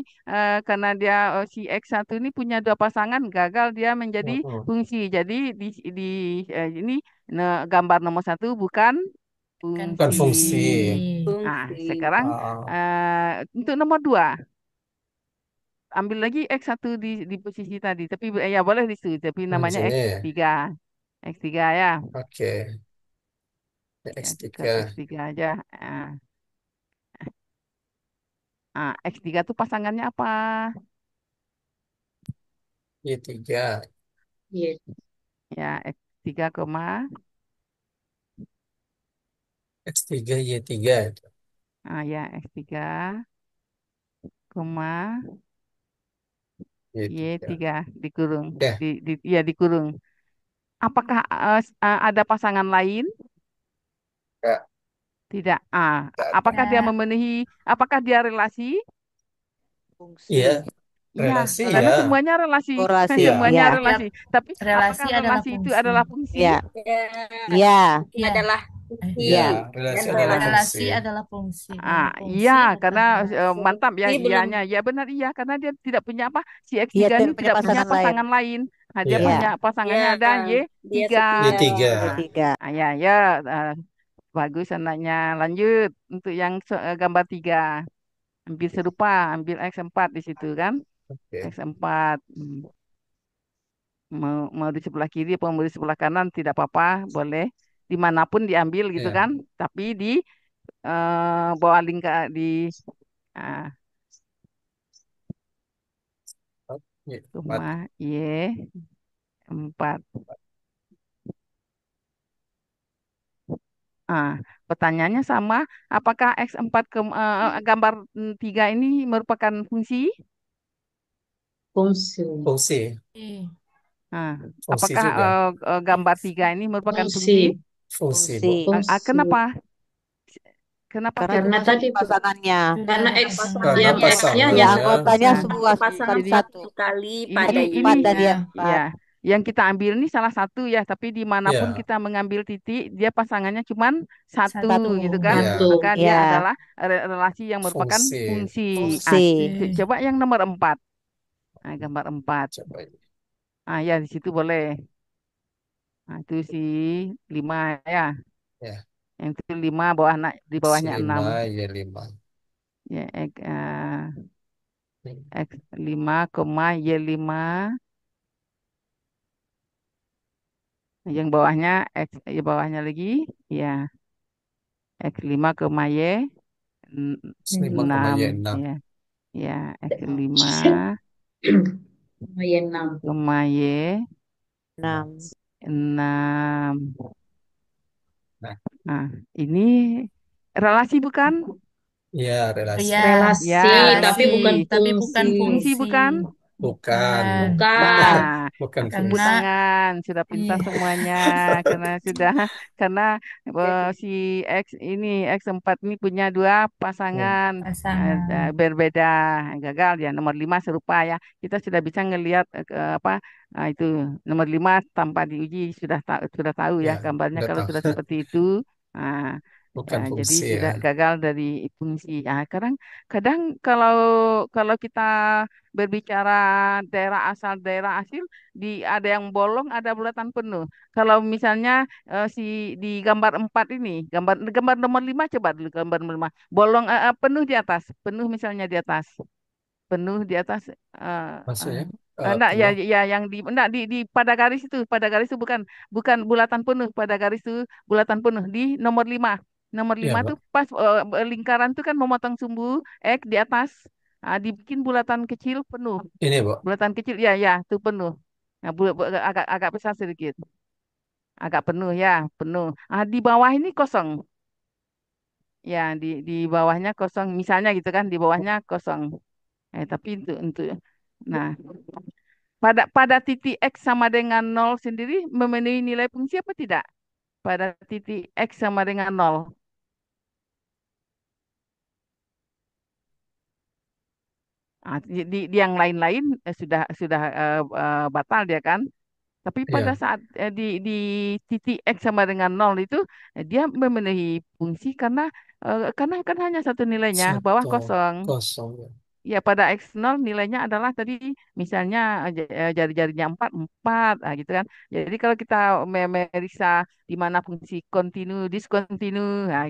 karena dia si X1 ini punya dua pasangan, gagal dia menjadi Mhm. fungsi. Jadi di ini gambar nomor satu bukan Bukan Bukan fungsi. fungsi. fungsi. Fungsi. Sekarang Ah, untuk nomor dua, ambil lagi X1 di posisi tadi. Tapi ya boleh di situ. Tapi di namanya sini. X3. X3 ya. Oke. Ya, X3. X3 aja. X3 tuh pasangannya apa? Y3. Iya. Ya, X3 koma. X3 Y3 itu. Ya, X3 koma Y3. Y3 dikurung. Ya, Ya, dikurung. Apakah ada pasangan lain? ya, Tidak. Apakah dia Tidak. memenuhi, apakah dia relasi? iya, Fungsi. Iya, relasi karena ya. semuanya relasi. Korelasi. Iya, Semuanya Ya. relasi. Tapi Relasi apakah adalah relasi itu fungsi. adalah fungsi? Ya. Ya, Ya. fungsi Iya. adalah Eh, fungsi iya, Ya. dan relasi adalah relasi. fungsi. relasi adalah fungsi. Kalau Iya, fungsi bukan karena relasi. mantap ya, Fungsi belum. iyanya. Ya benar iya, karena dia tidak punya apa, si Iya, X3 ini tidak punya tidak punya pasangan lain. pasangan lain. Dia Iya, punya Ya. pasangannya Ya, ada dia Y3. setia. Y3. Ah, Y3. ya, ya, eh, bagus anaknya. Lanjut untuk yang gambar 3. Ambil serupa, ambil X4 di situ kan. Oke, X4. Mau di sebelah kiri atau mau di sebelah kanan tidak apa-apa, boleh. Dimanapun diambil gitu ya. kan. Tapi di bawah lingkar di ah, Y4. rumah Y4. Ah, Pertanyaannya sama, apakah X4 gambar 3 ini merupakan fungsi? Fungsi. Fungsi. Iya. Ah, Fungsi apakah juga. gambar X. 3 ini merupakan Fungsi. fungsi? Fungsi, Bu. Fungsi. Fungsi. Kenapa? Kenapa Karena tidak? Karena sudah ada tadi pasangannya. Sudah karena ada X Karena yang Pasangannya pasangannya. X-nya Ya, hanya pasangannya. anggotanya Nah, semua berpasangan jadi satu-satu. satu kali ini pada Ada Y. ini 4 dan dia Ya. 4. ya, yang kita ambil ini salah satu ya, tapi dimanapun Ya, kita mengambil titik, dia pasangannya cuman satu Satu. gitu kan, ya. satu. maka dia Ya. adalah relasi yang merupakan Fungsi. fungsi. Fungsi. Coba yang nomor 4, gambar 4. Coba ini. Ya di situ boleh. Itu si 5 ya, Ya, yang itu 5 bawah di bawahnya 6 S5 Y5. ya, Ini. X5 koma Y5, yang bawahnya X, ya bawahnya lagi ya X5 koma S5, 6 Y6. ya. Ya, X5 Y6. koma 6. Y6. Nah, ini relasi bukan? Ya, Oh relasi. ya, Relasi, Ya, tapi relasi, bukan relasi. tapi fungsi. bukan Fungsi fungsi. bukan? Bukan. Bukan. Bukan. Nah, Bukan tepuk Karena, fungsi. tangan, sudah pintar iya, semuanya karena sudah karena si X ini X4 ini punya dua Ya. pasangan pasangan. berbeda, gagal ya. Nomor 5 serupa ya. Kita sudah bisa ngelihat apa itu nomor 5 tanpa diuji sudah tahu ya Ya, gambarnya udah kalau tahu. sudah seperti itu. Nah, Bukan jadi fungsi ya. sudah gagal dari fungsi. Nah, kadang kadang kalau kalau kita berbicara daerah asal daerah hasil ada yang bolong ada bulatan penuh. Kalau misalnya si di gambar 4 ini gambar gambar nomor 5 coba dulu gambar nomor 5 bolong penuh di atas penuh misalnya di atas penuh di atas eh, Maksudnya enggak ya penuh. ya yang di enggak di pada garis itu bukan bukan bulatan penuh pada garis itu bulatan penuh di nomor Ya, 5 tuh Pak. pas lingkaran tuh kan memotong sumbu X di atas dibikin bulatan kecil penuh Ini, Bu. bulatan kecil ya ya tuh penuh nah, agak agak besar sedikit agak penuh ya penuh di bawah ini kosong ya di bawahnya kosong misalnya gitu kan di bawahnya kosong tapi untuk nah pada titik X sama dengan nol sendiri memenuhi nilai fungsi apa tidak pada titik X sama dengan nol di yang lain-lain sudah batal dia kan. Tapi pada Ya, saat di titik X sama dengan nol itu dia memenuhi fungsi karena kan hanya satu nilainya bawah satu kosong. kosong. Ya. Ya pada X0 nilainya adalah tadi misalnya jari-jarinya 4 4 gitu kan. Jadi kalau kita memeriksa di mana fungsi kontinu, diskontinu,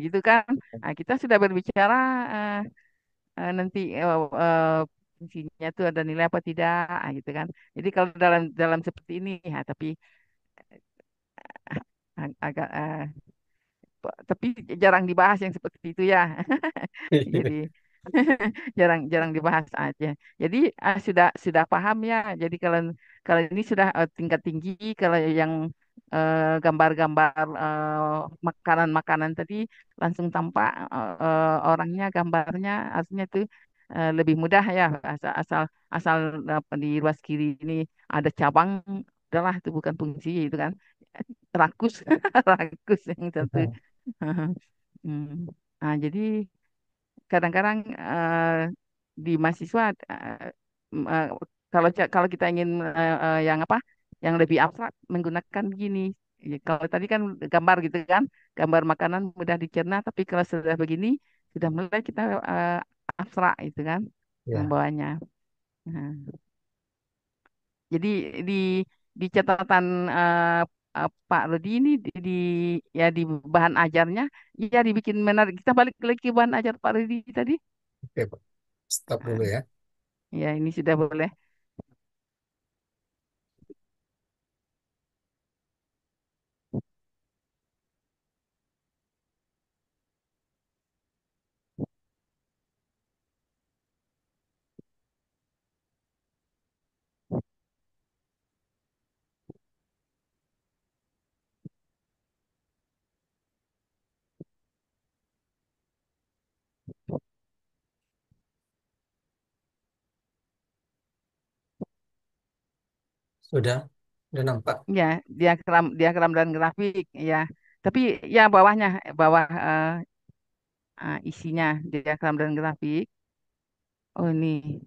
gitu kan. Kita sudah berbicara eh, nanti fungsinya itu ada nilai apa tidak, gitu kan. Jadi kalau dalam dalam seperti ini, tapi agak tapi jarang dibahas yang seperti itu ya. Jadi jarang jarang dibahas aja. Jadi sudah paham ya. Jadi kalau kalau ini sudah tingkat tinggi, kalau yang gambar-gambar makanan-makanan tadi langsung tampak orangnya, gambarnya, artinya itu lebih mudah ya. Asal asal asal di ruas kiri ini ada cabang, udahlah itu bukan fungsi itu kan. Rakus, rakus yang satu. Hmm. Nah, jadi kadang-kadang di mahasiswa m- eh, kalau kita ingin yang apa yang lebih abstrak menggunakan begini. Ya, kalau tadi kan gambar gitu kan gambar makanan mudah dicerna tapi kalau sudah begini sudah mulai kita abstrak itu kan Ya. membawanya. Nah, jadi di di catatan Pak Rudi ini ya di bahan ajarnya ya dibikin menarik. Kita balik lagi ke bahan ajar Pak Rudi tadi. Oke, Pak. Stop dulu Nah, ya. ya ini sudah boleh. Sudah? Sudah nampak? Ya, diagram diagram dan grafik ya. Tapi ya bawahnya bawah isinya diagram dan grafik. Oh ini.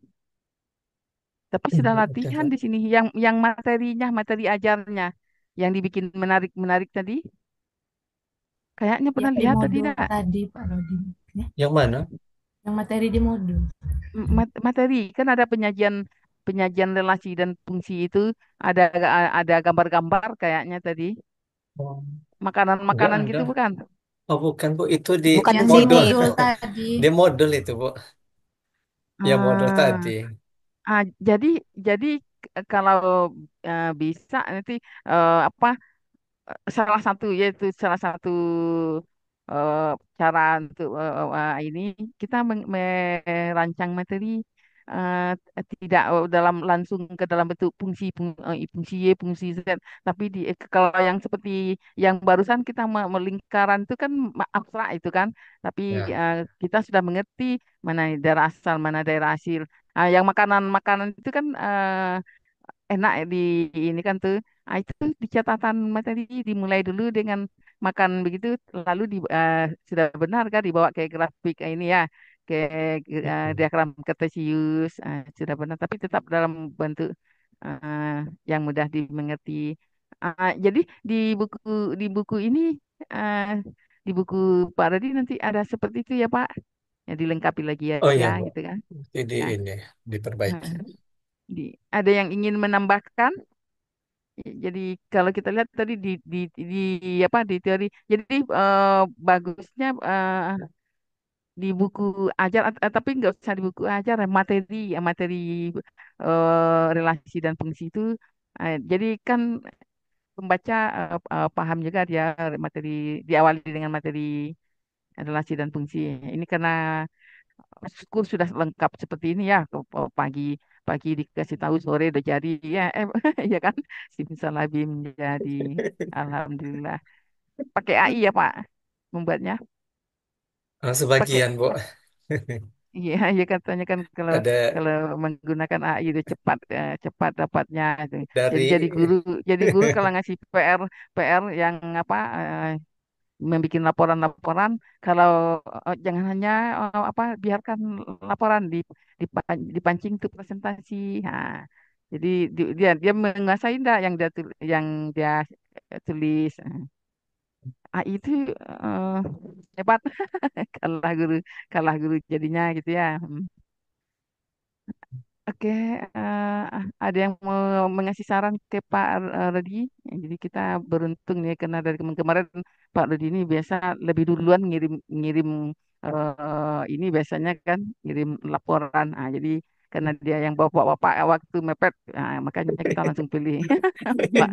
Tapi sudah Udah, latihan Pak. di sini yang materinya, materi ajarnya yang dibikin menarik-menarik tadi. Kayaknya Yang pernah di lihat tadi modul enggak? tadi, Pak Rodi. Ya, Yang mana? yang materi di modul. Materi kan ada penyajian penyajian relasi dan fungsi itu ada ada gambar-gambar kayaknya tadi. Oh, enggak Makanan-makanan ada. gitu bukan? Oh, bukan, Bu. Itu di Bukan Yang di di sini modul. itu. modul tadi. Di modul itu, Bu. Yang modul Ah, tadi. jadi kalau bisa nanti apa salah satu yaitu salah satu eh, cara untuk ini kita merancang materi eh, tidak dalam langsung ke dalam bentuk fungsi Y, fungsi Z, tapi kalau yang seperti yang barusan kita melingkaran itu kan abstrak itu kan, tapi Ya. kita sudah mengerti mana daerah asal, mana daerah hasil. Yang makanan-makanan itu kan enak ya ini kan tuh. Itu di catatan materi dimulai dulu dengan makan begitu, lalu sudah benar kan dibawa ke grafik ini ya, ke diagram kartesius, sudah benar, tapi tetap dalam bentuk eh, yang mudah dimengerti. Jadi di buku di buku ini eh, di buku Pak Radi nanti ada seperti itu ya Pak, ya dilengkapi lagi Oh aja iya, Bu. gitu kan. Jadi Ya. ini diperbaiki. Heeh. Ada yang ingin menambahkan? Jadi kalau kita lihat tadi di apa di teori, jadi bagusnya di buku ajar, tapi nggak usah di buku ajar, materi relasi dan fungsi itu. Jadi kan pembaca paham juga dia materi, diawali dengan materi relasi dan fungsi. Ini karena school sudah lengkap seperti ini ya, pagi pagi dikasih tahu, sore udah jadi ya, ya kan, simsalabim jadi, alhamdulillah. Pakai AI ya Pak membuatnya. Pakai, Sebagian, Bu. iya ya katanya kan kalau Ada kalau menggunakan AI itu cepat, cepat dapatnya itu. Jadi dari jadi guru kalau ngasih PR yang apa, membuat laporan-laporan, kalau jangan hanya apa, biarkan laporan dipancing tuh presentasi. Nah, jadi dia dia menguasai enggak yang dia tulis. AI itu eh, hebat. kalah guru kalah guru jadinya gitu ya. Oke, ada yang mau mengasih saran ke Pak Rodi? Ya, jadi kita beruntung nih karena dari kemarin Pak Rodi ini biasa lebih duluan ngirim ngirim ini biasanya kan ngirim laporan. Jadi karena dia yang bapak-bapak waktu mepet, makanya kita langsung pilih Pak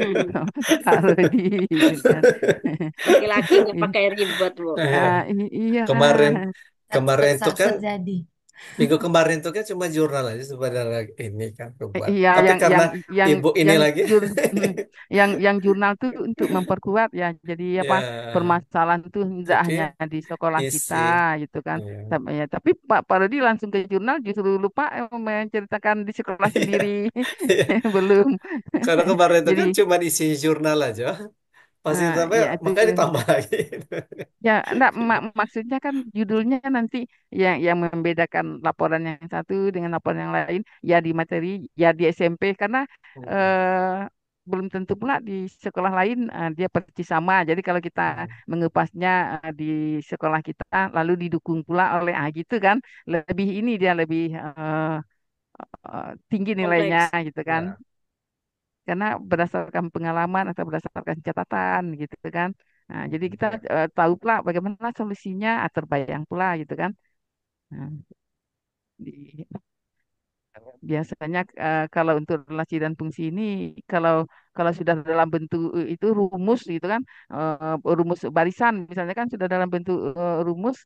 Pak Rodi gitu kan. Laki-laki nggak pakai ribet, Bu. Iya. kemarin kemarin tuh kan Sat jadi. minggu kemarin tuh kan cuma jurnal aja sebenarnya ini kan kebuat. Iya, Tapi yang karena yang yang ibu ini yang lagi mm, yang jurnal tuh untuk memperkuat ya. Jadi apa, ya permasalahan tuh tidak jadi hanya di sekolah kita isi gitu kan. ya. Tapi Pak Parodi langsung ke jurnal, justru lupa menceritakan di sekolah sendiri. Belum. Karena kemarin itu Jadi kan cuma isi jurnal aja. Pasti sampai ya itu. makanya ditambah lagi. Ya, enggak, maksudnya kan judulnya nanti yang membedakan laporan yang satu dengan laporan yang lain ya di materi, ya di SMP, karena Hmm. eh, belum tentu pula di sekolah lain dia persis sama. Jadi kalau kita Hmm. mengupasnya di sekolah kita lalu didukung pula oleh gitu kan, lebih ini dia lebih tinggi nilainya Kompleks. gitu kan, Ya. karena berdasarkan pengalaman atau berdasarkan catatan gitu kan. Nah, jadi kita Ya. tahu pula bagaimana solusinya, terbayang pula gitu kan. Nah, di- biasanya kalau untuk relasi dan fungsi ini, kalau kalau sudah dalam bentuk itu rumus gitu kan, rumus barisan misalnya kan sudah dalam bentuk rumus,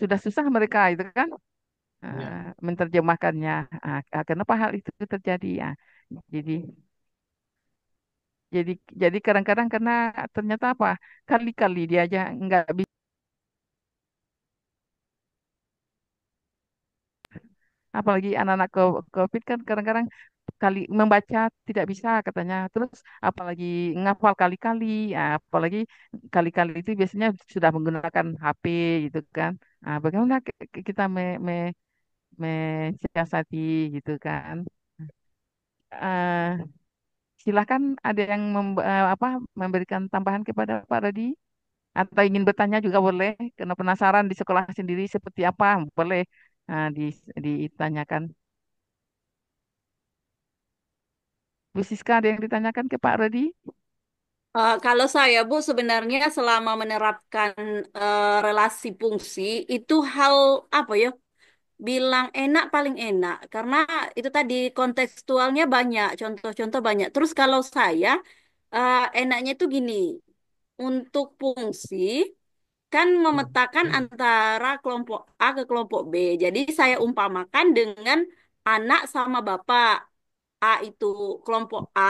sudah susah mereka itu kan Ya. menerjemahkannya. Kenapa hal itu terjadi? Jadi Jadi jadi kadang-kadang karena ternyata apa, kali-kali dia aja nggak bisa, apalagi anak-anak COVID kan kadang-kadang kali membaca tidak bisa katanya. Terus apalagi ngafal kali-kali, apalagi kali-kali itu biasanya sudah menggunakan HP gitu kan. Bagaimana kita mensiasati gitu kan? Eh, Silakan ada yang apa, memberikan tambahan kepada Pak Rodi. Atau ingin bertanya juga boleh, karena penasaran di sekolah sendiri seperti apa, boleh ditanyakan. Bu Siska, ada yang ditanyakan ke Pak Rodi? Kalau saya, Bu, sebenarnya selama menerapkan relasi fungsi itu hal apa ya? Bilang enak paling enak karena itu tadi kontekstualnya banyak, contoh-contoh banyak. Terus kalau saya enaknya itu gini, untuk fungsi kan memetakan antara kelompok A ke kelompok B. Jadi saya umpamakan dengan anak sama bapak. A itu kelompok A,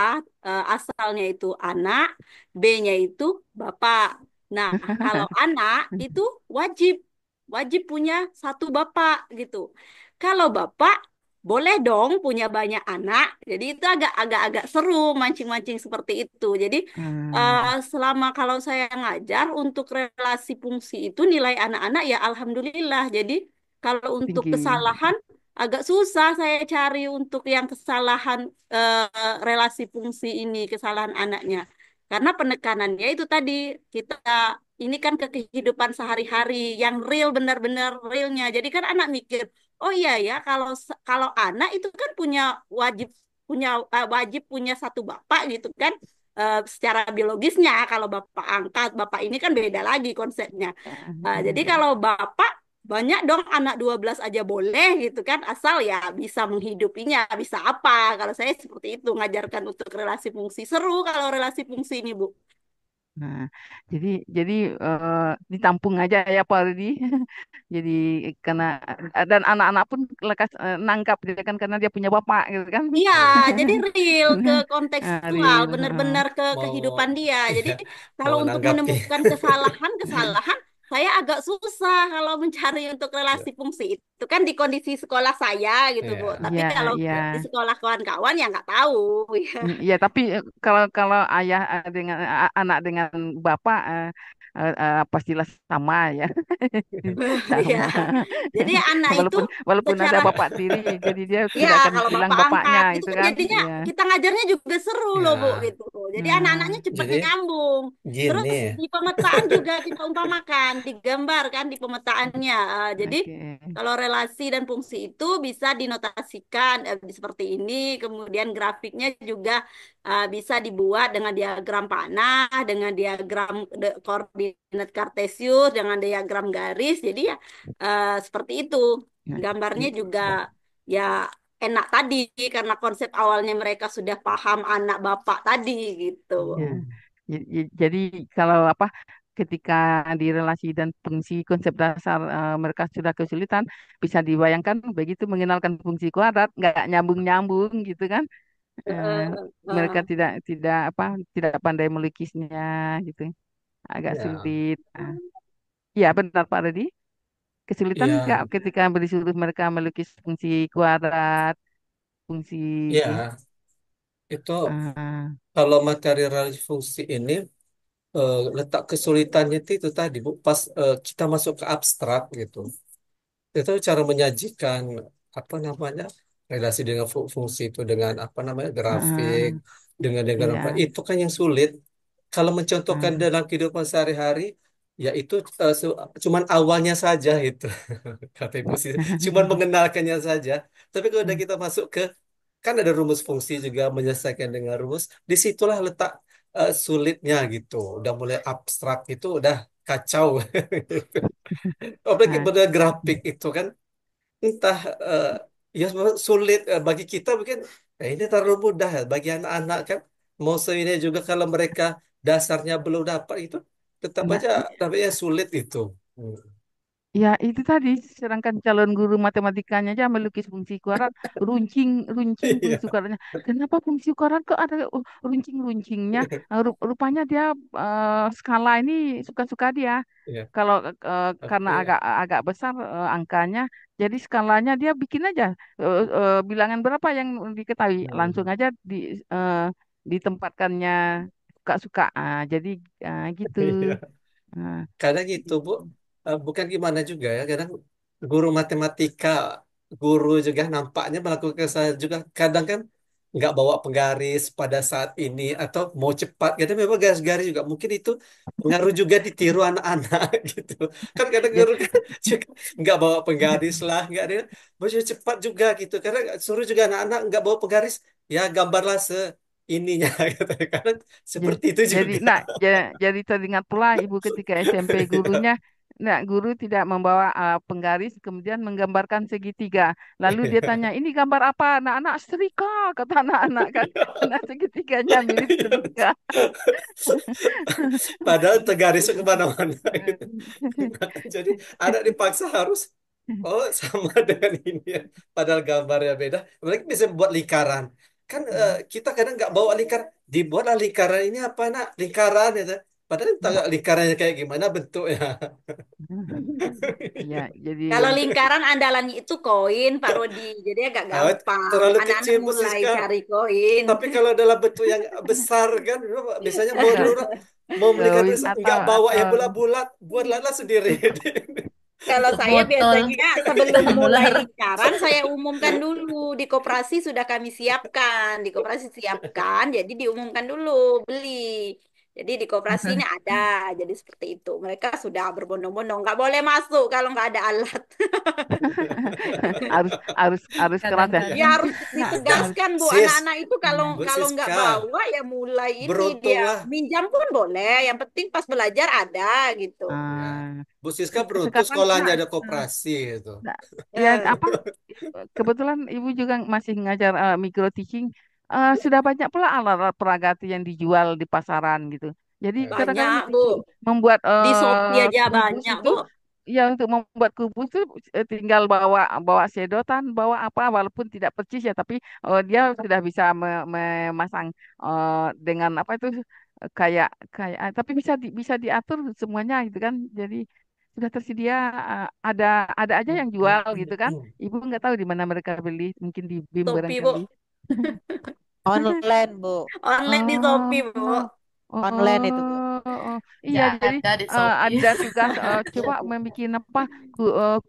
asalnya itu anak, B-nya itu bapak. Nah, kalau anak itu wajib wajib punya satu bapak gitu. Kalau bapak boleh dong punya banyak anak. Jadi itu agak seru mancing-mancing seperti itu. Jadi Hmm, selama kalau saya ngajar untuk relasi fungsi itu nilai anak-anak ya alhamdulillah. Jadi kalau untuk tinggi. kesalahan agak susah saya cari untuk yang kesalahan relasi fungsi ini, kesalahan anaknya. Karena penekanannya itu tadi kita ini kan ke kehidupan sehari-hari yang real benar-benar realnya. Jadi kan anak mikir, oh iya ya kalau anak itu kan wajib punya satu bapak gitu kan. Secara biologisnya kalau bapak angkat, bapak ini kan beda lagi konsepnya. Jadi kalau bapak banyak dong anak 12 aja boleh gitu kan asal ya bisa menghidupinya bisa apa kalau saya seperti itu ngajarkan untuk relasi fungsi seru kalau relasi fungsi ini Bu. Nah, jadi ditampung aja ya Pak Rudi. Jadi karena dan anak-anak pun lekas nangkap dia kan karena dia punya bapak gitu kan. Iya, jadi real ke kontekstual, Real. benar-benar ke kehidupan Mau dia. Jadi kalau mau untuk menanggapi. menemukan kesalahan-kesalahan, saya agak susah kalau mencari untuk relasi Ya, fungsi itu kan di kondisi sekolah saya gitu, Bu. ya, Tapi Iya, kalau iya. di sekolah kawan-kawan ya nggak tahu. Ya. Iya, tapi kalau kalau ayah dengan anak dengan bapak pastilah sama ya. Iya. Sama. Jadi anak itu Walaupun walaupun ada secara bapak tiri, jadi dia ya, tidak akan kalau bilang bapak bapaknya angkat, itu itu kan kan. jadinya Iya. kita ngajarnya juga seru loh, Bu, ya. gitu. Jadi anak-anaknya Nah, cepat Jadi nyambung. Terus gini, di pemetaan juga kita umpamakan, digambar kan di pemetaannya. Jadi oke. kalau relasi dan fungsi itu bisa dinotasikan seperti ini. Kemudian grafiknya juga bisa dibuat dengan diagram panah, dengan diagram koordinat kartesius, dengan diagram garis. Jadi ya seperti itu. Nah, Gambarnya i- juga ya enak tadi karena konsep awalnya mereka sudah paham anak bapak tadi gitu. iya. Jadi kalau apa ketika di relasi dan fungsi konsep dasar mereka sudah kesulitan, bisa dibayangkan begitu mengenalkan fungsi kuadrat nggak nyambung-nyambung gitu kan. Eh, Eh, Mereka eh, tidak apa tidak pandai melukisnya gitu, agak ya, sulit. Ya benar Pak Redi. Kesulitan nggak ya, ketika disuruh mereka melukis fungsi kuadrat, fungsi ya. Itu eh, kalau materi relasi fungsi ini letak kesulitannya itu tadi Bu, pas kita masuk ke abstrak gitu. Itu cara menyajikan apa namanya relasi dengan fungsi itu dengan apa namanya grafik eh, dengan apa ya itu kan yang sulit. Kalau mencontohkan eh, dalam kehidupan sehari-hari ya itu cuman awalnya saja itu kata ibu sih cuman mengenalkannya saja. Tapi kalau udah kita masuk ke kan ada rumus fungsi juga menyelesaikan dengan rumus disitulah letak sulitnya gitu. Udah mulai abstrak itu udah kacau. Apalagi eh, benar grafik itu kan entah ya sulit bagi kita mungkin ini terlalu mudah bagi anak-anak kan mau ini juga kalau mereka dasarnya belum dapat itu tetap ya aja namanya sulit itu. Hmm. ya itu tadi, sedangkan calon guru matematikanya aja melukis fungsi kuadrat, runcing, runcing fungsi Iya. kuadratnya. Kenapa fungsi kuadrat kok ada runcing-runcingnya? Rupanya dia skala ini suka-suka dia. Iya. Kalau karena Oke. agak agak besar angkanya, jadi skalanya dia bikin aja bilangan berapa yang diketahui, langsung Hmm. aja eh, ditempatkannya suka-suka. Jadi gitu. Iya. Ah, Kadang gitu, Bu. Bukan gimana juga ya. Kadang guru matematika, guru juga nampaknya melakukan kesalahan juga. Kadang kan nggak bawa penggaris pada saat ini atau mau cepat. Kadang memang garis-garis juga. Mungkin itu pengaruh juga ditiru anak-anak gitu. Kan kadang ya, guru kan juga nggak bawa penggaris lah, nggak ada. Mau cepat juga gitu. Karena suruh juga anak-anak nggak bawa penggaris, ya gambarlah ininya. Gitu. Kadang Ya, seperti itu jadi, juga. nak, jadi teringat pula ibu ketika SMP gurunya, nak guru tidak membawa penggaris, kemudian menggambarkan segitiga. Lalu dia tanya, ini gambar apa? Anak-anak setrika, kata anak-anak kan, karena segitiganya mirip setrika. Padahal tergaris kemana-mana gitu. Jadi anak dipaksa harus. Oh, sama dengan ini ya. Padahal gambarnya beda. Mereka bisa buat lingkaran. Kan kita kadang nggak bawa lingkar. Dibuatlah lingkaran ini apa nak? Lingkaran ya. Padahal kita nggak lingkarannya kayak gimana bentuknya. Ya, jadi Kalau lingkaran andalannya itu koin, Pak Rodi. Jadi agak Ah, gampang. terlalu Anak-anak kecil Bu mulai Siska. cari koin. Tapi kalau dalam bentuk yang besar kan, biasanya mau dulu mau melihat koin nggak atau bawa yang bulat-bulat, buatlah sendiri. Kalau saya Botol biasanya sebelum mulai tumbler. lingkaran, saya umumkan dulu di koperasi sudah kami siapkan, di koperasi siapkan, jadi diumumkan dulu beli. Jadi di koperasi ini ada, jadi seperti itu. Mereka sudah berbondong-bondong, nggak boleh masuk kalau nggak ada alat. harus keras ya. Ya Kadang-kadang. harus Harus, ditegaskan Bu, Sis, anak-anak itu kalau Ya. Bu kalau nggak Siska, bawa ya mulai ini dia beruntunglah. minjam pun boleh, yang penting pas belajar ada gitu. Ya, ah, Bu Siska beruntung sekarang sekolahnya nah, ada koperasi itu. nah, ya Eh, apa kebetulan ibu juga masih ngajar micro teaching. Sudah banyak pula alat-alat peraga tuh yang dijual di pasaran gitu. Jadi kadang-kadang banyak Bu, ibu membuat di Shopee aja kubus banyak itu, Bu. ya untuk membuat kubus itu tinggal bawa bawa sedotan, bawa apa, walaupun tidak percis ya, tapi dia sudah bisa memasang dengan apa itu kayak kayak tapi bisa diatur semuanya gitu kan. Jadi sudah tersedia, ada aja yang jual gitu kan. Ibu nggak tahu di mana mereka beli, mungkin di BIM Shopee barangkali. Bu, Online, Bu. online di Oh, Shopee Bu. Online itu, Bu. oh, iya. Nggak Jadi ada di Shopee. ada tugas coba membuat apa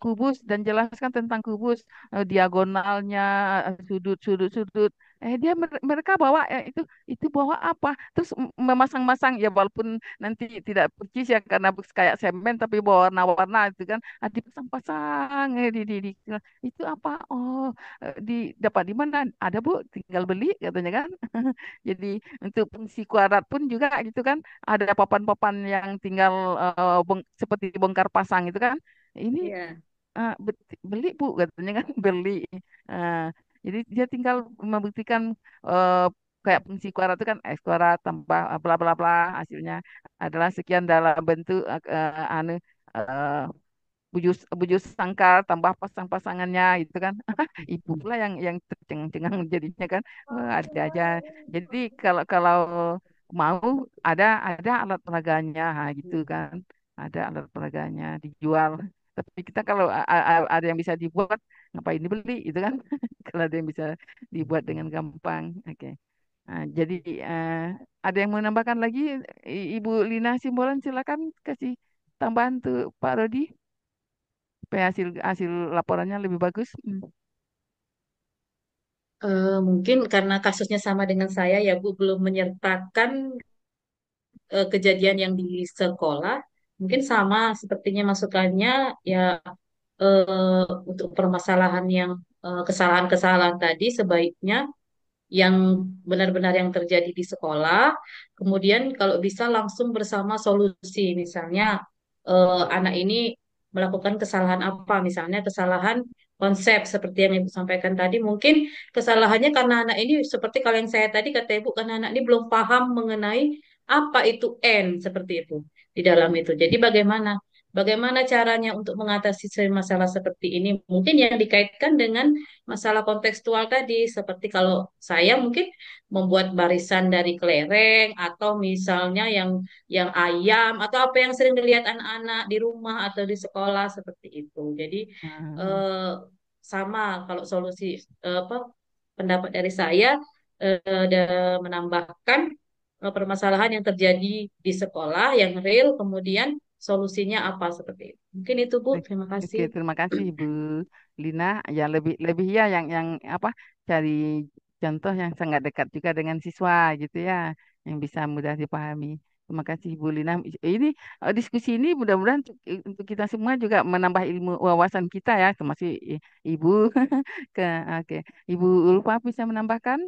kubus dan jelaskan tentang kubus, diagonalnya, sudut-sudut. Dia mereka bawa itu bawa apa? Terus memasang-masang ya walaupun nanti tidak percis ya karena kayak semen tapi bawa warna-warna itu kan. Dipasang-pasang itu apa? Oh, dapat di mana? Ada Bu, tinggal beli katanya kan. Jadi untuk fungsi kuadrat pun juga gitu kan, ada papan-papan yang tinggal seperti bongkar pasang itu kan. Ini Iya. beli Bu katanya kan, beli. Eh, jadi dia tinggal membuktikan eh, kayak fungsi kuadrat itu kan x kuadrat tambah bla bla bla, hasilnya adalah sekian dalam bentuk anu eh, bujur bujur sangkar tambah pasang-pasangannya gitu kan. Ibu pula yang tercengang-cengang jadinya kan. Wah, ada aja. Jadi kalau kalau mau ada alat peraganya gitu kan. Ada alat peraganya dijual. Tapi kita kalau ada yang bisa dibuat, ngapain dibeli itu kan. Kalau ada yang bisa dibuat dengan gampang. Oke. Nah, jadi eh, ada yang mau nambahkan lagi, Ibu Lina Simbolan, silakan kasih tambahan tuh Pak Rodi supaya hasil hasil laporannya lebih bagus. Mungkin karena kasusnya sama dengan saya ya Bu, belum menyertakan kejadian yang di sekolah. Mungkin sama sepertinya masukannya ya, untuk permasalahan yang kesalahan-kesalahan tadi sebaiknya yang benar-benar yang terjadi di sekolah, kemudian kalau bisa langsung bersama solusi. Misalnya anak ini melakukan kesalahan apa, misalnya kesalahan konsep seperti yang Ibu sampaikan tadi, mungkin kesalahannya karena anak ini seperti kalau yang saya tadi kata Ibu, karena anak ini belum paham mengenai apa itu N seperti itu di dalam itu. Jadi bagaimana? Bagaimana caranya untuk mengatasi masalah seperti ini? Mungkin yang dikaitkan dengan masalah kontekstual tadi, seperti kalau saya mungkin membuat barisan dari kelereng atau misalnya yang ayam atau apa yang sering dilihat anak-anak di rumah atau di sekolah seperti itu. Jadi Nah, eh, sama kalau solusi apa pendapat dari saya menambahkan permasalahan yang terjadi di sekolah yang real, kemudian solusinya apa seperti itu. Mungkin itu Bu, oke, terima oke, kasih. terima kasih Bu Lina. Ya lebih lebih ya yang apa cari contoh yang sangat dekat juga dengan siswa gitu ya, yang bisa mudah dipahami. Terima kasih Bu Lina. Ini diskusi ini mudah-mudahan untuk kita semua juga menambah ilmu wawasan kita ya, termasuk Ibu. ke oke, Ibu Ulfa bisa menambahkan?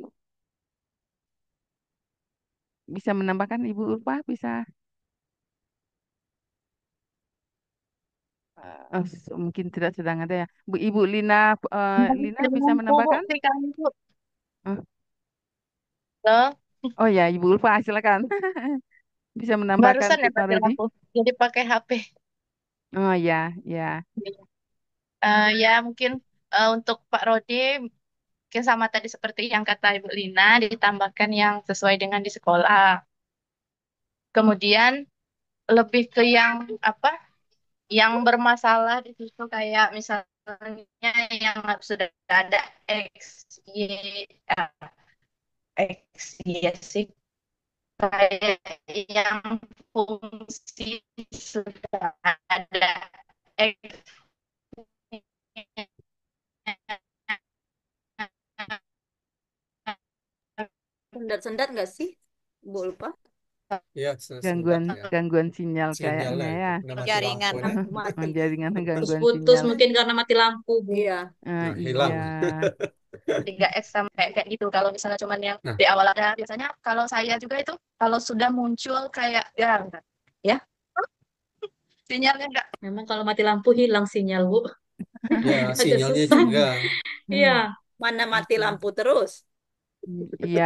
Bisa menambahkan Ibu Ulfa bisa? Mungkin tidak sedang ada ya. Ibu Lina, Lina bisa Denganku, Bu, menambahkan? di kamu. Eh, Loh, Oh ya, Ibu Ulfa, silakan. Bisa menambahkan barusan ya tuh Pak mati Rudi. lampu. Jadi pakai HP. Oh ya, ya. Ya mungkin untuk Pak Rodi mungkin sama tadi seperti yang kata Ibu Lina, ditambahkan yang sesuai dengan di sekolah. Kemudian lebih ke yang apa? Yang bermasalah di situ kayak misalnya yang sudah ada X, Y, X, Y sih kayak yang fungsi sudah ada X. Sendat-sendat nggak sih, Bu Ulfa? Ya, Gangguan sesendat ya. gangguan sinyal Sinyalnya kayaknya itu ya. kena mati lampu Jaringan. nih. Mati. Jaringan gangguan Putus-putus sinyal. mungkin karena mati lampu, Bu. Iya. Nah, Iya. hilang. 3X sama kayak kayak gitu. Kalau misalnya cuman yang Nah, di awal ada, biasanya kalau saya juga itu kalau sudah muncul kayak ya, bentar. Ya, sinyalnya enggak. Memang kalau mati lampu hilang sinyal, Bu. ya Agak sinyalnya susah. juga. Iya. Mana mati lampu terus? Iya,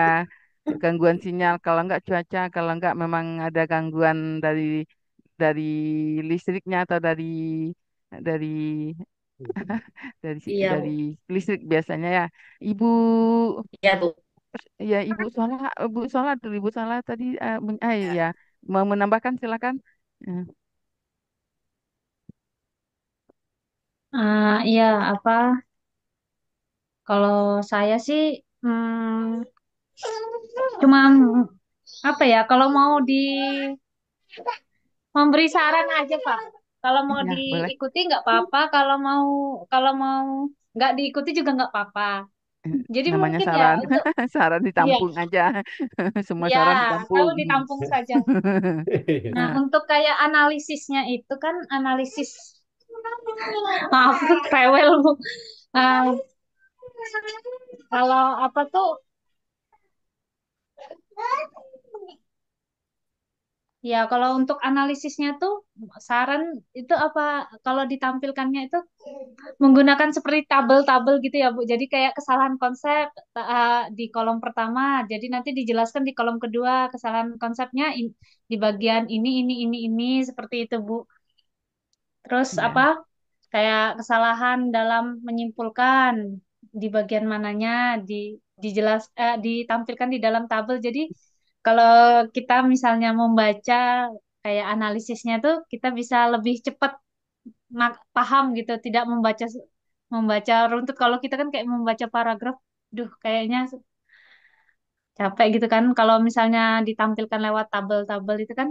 gangguan sinyal kalau enggak cuaca, kalau enggak memang ada gangguan dari listriknya atau dari Iya, dari Bu. listrik biasanya ya. Ibu Iya, Bu. ya Ibu Sola tuh Ibu Sola tadi ya mau menambahkan silakan. Eh, Iya, apa? Kalau saya sih hmm, cuma apa ya? Kalau mau memberi saran aja, Pak. Kalau mau ya boleh. diikuti nggak apa-apa. Kalau mau nggak diikuti juga nggak apa-apa. Jadi Namanya mungkin ya saran, untuk saran ya, ditampung aja. Semua ya saran kalau ditampung. ditampung saja. Nah, Nah, untuk kayak analisisnya itu kan analisis maaf rewel Bu. Nah, kalau apa tuh ya, kalau untuk analisisnya tuh saran itu apa kalau ditampilkannya itu menggunakan seperti tabel-tabel gitu ya Bu. Jadi kayak kesalahan konsep di kolom pertama, jadi nanti dijelaskan di kolom kedua kesalahan konsepnya di bagian ini seperti itu Bu. Terus ya. apa kayak kesalahan dalam menyimpulkan di bagian mananya ditampilkan di dalam tabel. Jadi kalau kita misalnya membaca kayak analisisnya tuh kita bisa lebih cepat paham gitu, tidak membaca membaca runtut. Kalau kita kan kayak membaca paragraf, duh kayaknya capek gitu kan. Kalau misalnya ditampilkan lewat tabel-tabel itu kan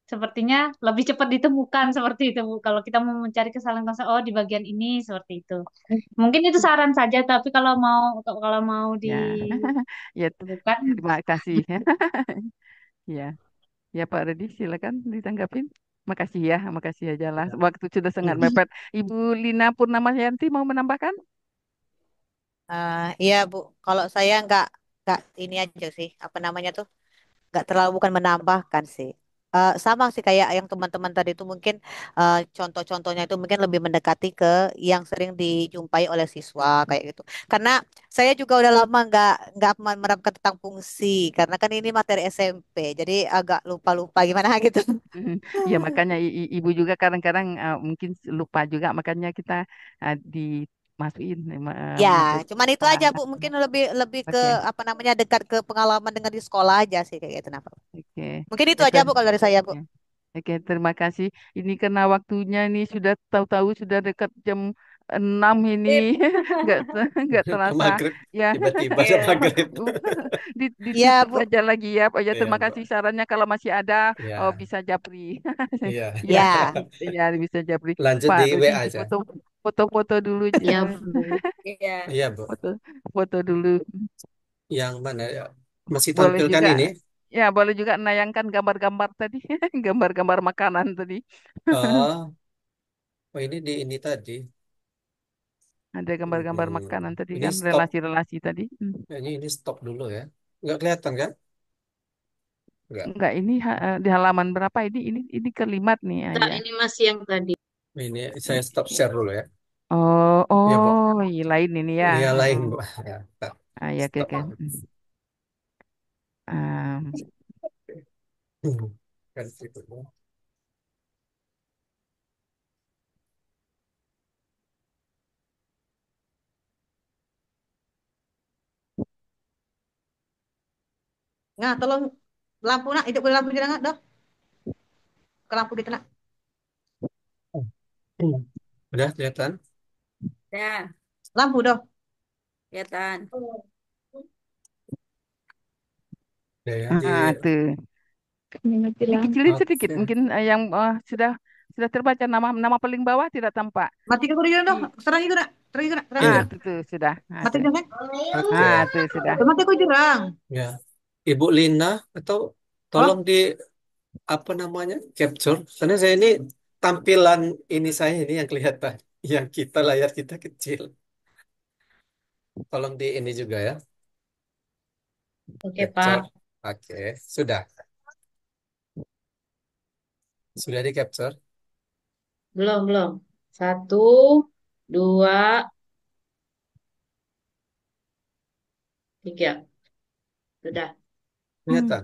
sepertinya lebih cepat ditemukan seperti itu Bu. Kalau kita mau mencari kesalahan konsep, oh di bagian ini seperti itu. Mungkin itu saran saja, tapi kalau mau Ya. Ya, dibutuhkan, terima kasih. Ya. Ya Pak Redi, silakan ditanggapin. Makasih aja lah. Waktu sudah sangat mepet. Ibu Lina Purnamayanti mau menambahkan? Iya Bu, kalau saya nggak ini aja sih, apa namanya tuh, nggak terlalu bukan menambahkan sih. Sama sih kayak yang teman-teman tadi itu mungkin contoh-contohnya itu mungkin lebih mendekati ke yang sering dijumpai oleh siswa kayak gitu. Karena saya juga udah lama nggak menerapkan tentang fungsi, karena kan ini materi SMP, jadi agak lupa-lupa gimana gitu. Ya makanya ibu juga kadang-kadang mungkin lupa juga makanya kita dimasukin Ya, menjadi cuman itu aja Bu, mungkin lebih lebih ke Oke, apa namanya dekat ke pengalaman dengan di sekolah aja sih kayak gitu. Kenapa? oke. Mungkin itu Ya, aja Bu kalau dari saya Bu. ya. Oke, terima kasih. Ini karena waktunya ini sudah tahu-tahu sudah dekat jam 6 ini. Sip. Nggak terasa. Maghrib, Ya, tiba-tiba ada Iya. maghrib. Iya ditutup Bu. aja lagi ya. Oh ya, Iya, terima kasih Bu. sarannya kalau masih ada Iya, bisa japri. iya. Ya, Ya. ya bisa japri. Lanjut Pak di Rudi WA aja. foto dulu Ya, Bu. Iya. Iya, Bu. foto foto dulu. Yang mana ya? Masih Boleh tampilkan juga ini. ya boleh juga menayangkan gambar-gambar tadi, gambar-gambar makanan tadi. Oh, oh ini di ini tadi. Ada gambar-gambar makanan tadi Ini kan, stop. relasi-relasi tadi. Kayaknya ini stop dulu ya. Nggak kelihatan kan? Nggak. Enggak, ini di halaman berapa ini kelimat nih ah, Tak, ya. ini masih yang tadi. Ini saya stop share dulu ya. Oh, Iya, Bu. oh, ini lain ini ya. Ini yang Oh, lain, oh. Bu. Ya, tak. Ah, ya, oke, Stop. oke. Um, Kan itu. Nah, tolong lampu nak, hidup ke lampu di tengah, dah. Ke lampu di tengah. Hmm. Udah kelihatan? Ya, Lampu dah. kelihatan. Udah ya, Ah, tuh. Dikecilin sedikit, Oke. mungkin yang sudah terbaca nama nama paling bawah tidak tampak. Matikan kudu dah. Di, Serang itu nak. Serang itu nak. Serang itu. Iya, tuh sudah. Tuh. Matikan kan? oke. Tuh sudah. Mati aku jurang. Ya, Ibu Lina atau tolong Oh, di apa namanya capture, karena saya ini tampilan ini saya ini yang kelihatan, yang kita layar kita kecil. Tolong di ini juga ya, Oke, capture. Pak. Oke, sudah di capture. Belum, belum. Satu, dua, tiga. Sudah. Kelihatan,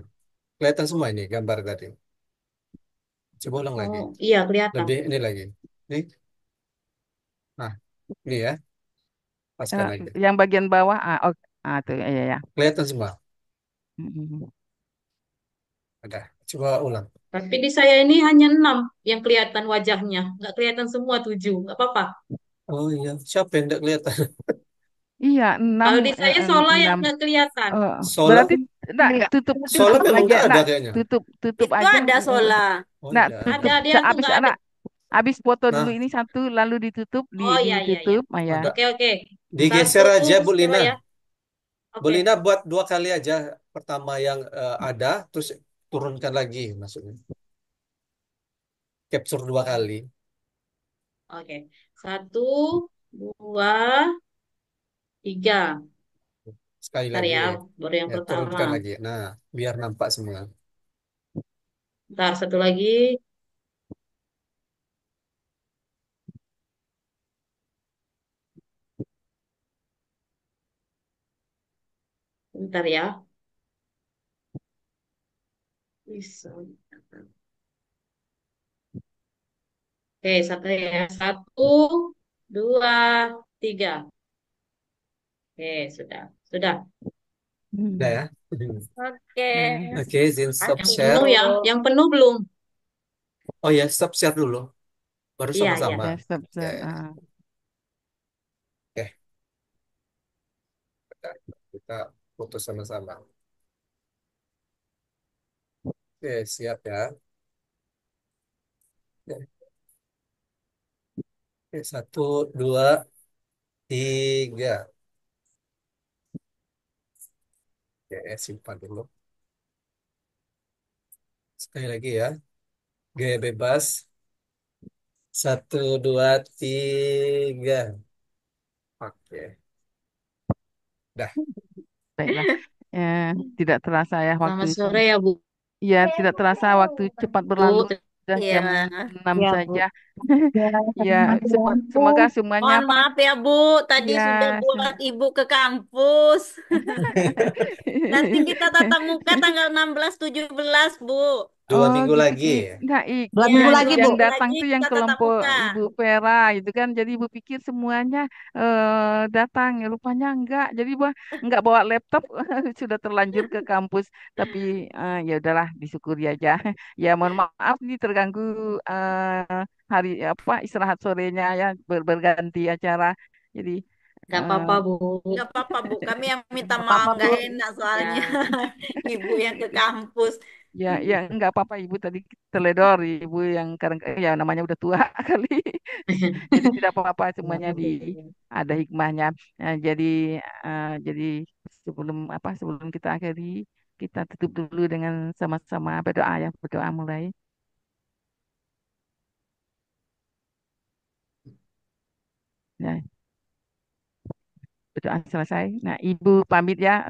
kelihatan semua ini gambar tadi. Coba ulang lagi, Oh, iya kelihatan. lebih ini lagi. Nih, nah, ini ya, paskan Eh, lagi. yang bagian bawah, tuh, iya ya. Kelihatan semua. Mm-mm. Ada. Coba ulang. Tapi di saya ini hanya 6 yang kelihatan wajahnya. Nggak kelihatan semua 7. Nggak apa-apa. Oh iya, siapa yang tidak kelihatan? Iya, enam, Kalau di saya Sola yang enam. nggak kelihatan. Solar, Berarti enggak tutup solar tutup memang aja, nggak ada enggak kayaknya. tutup Itu aja. ada Sola. Oh Enggak iya ada. tutup Ada, dia tuh habis nggak ada. habis foto dulu Nah, ini satu lalu ditutup Oh iya, iya, iya. ditutup, ya. ada. Oke, oke. Satu, Digeser aja Bu stop Lina. ya. Bu Oke. Lina buat 2 kali aja. Pertama yang ada, terus turunkan lagi maksudnya. Capture 2 kali. Oke. Satu, dua, tiga. Sekali Ntar lagi. ya, baru yang Ya, pertama. turunkan lagi. Nah, biar nampak semua. Ntar satu lagi. Ntar ya. Bisa. Oke, satu ya. Satu, dua, tiga. Oke, sudah. Sudah. Udah Hmm. ya. Oke. Ya. Oke, izin stop Yang share. penuh ya. Masuk. Yang penuh belum? Oh ya, stop share dulu. Baru Iya, iya. sama-sama. Ya, stop, Oke, stop. oke. Kita foto sama-sama. Oke, siap ya. Oke, 1, 2, 3. Oke, simpan dulu. Sekali lagi ya. Gaya bebas. 1, 2, 3. Oke. Dah. Baiklah. Tidak terasa ya waktu Selamat sore ya, Bu. ya tidak terasa waktu cepat berlalu, Bu, sudah Iya. jam 6 ya Bu. saja. Ya, semoga semuanya Mohon maaf ya Bu, tadi sudah ya buat Ibu ke kampus. Nanti kita tatap muka tanggal 16-17 Bu. Dua Oh minggu gitu. lagi. Enggak, 2 minggu Iya, yang lagi dua Bu. yang minggu datang lagi tuh yang kita tatap kelompok muka. Ibu Vera itu kan. Jadi Ibu pikir semuanya datang, ya rupanya enggak. Jadi enggak bawa laptop sudah terlanjur ke kampus. Tapi ya udahlah, disyukuri aja. Ya mohon maaf nih terganggu hari apa istirahat sorenya ya berganti acara. Jadi nggak eh, apa-apa, Bu. Nggak apa-apa Bu, kami yang minta Gak maaf apa-apa Bu. nggak enak soalnya Ya, Ibu yang ke kampus. ya, ya enggak apa-apa Ibu tadi teledor, Ibu yang kadang ya namanya udah tua kali. Jadi tidak apa-apa, nggak semuanya apa-apa, Bu. ada hikmahnya. Jadi sebelum kita akhiri, kita tutup dulu dengan sama-sama berdoa ya, berdoa mulai. Ya, berdoa selesai. Nah, Ibu pamit ya.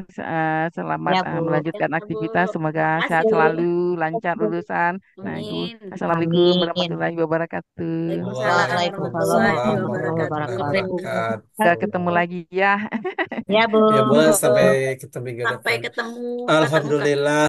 Selamat Ya Bu. Ya melanjutkan Bu, aktivitas. Semoga sehat selalu, kasih. lancar urusan. Nah, Ibu, Amin. Assalamualaikum Amin. warahmatullahi wabarakatuh. Waalaikumsalam Waalaikumsalam warahmatullahi Waalaikumsalam wabarakatuh. warahmatullahi Assalamualaikum. Kita ketemu wabarakatuh. lagi ya. Ya Bu. Ya, Bu, sampai ketemu minggu Sampai depan. ketemu tatap muka. Alhamdulillah.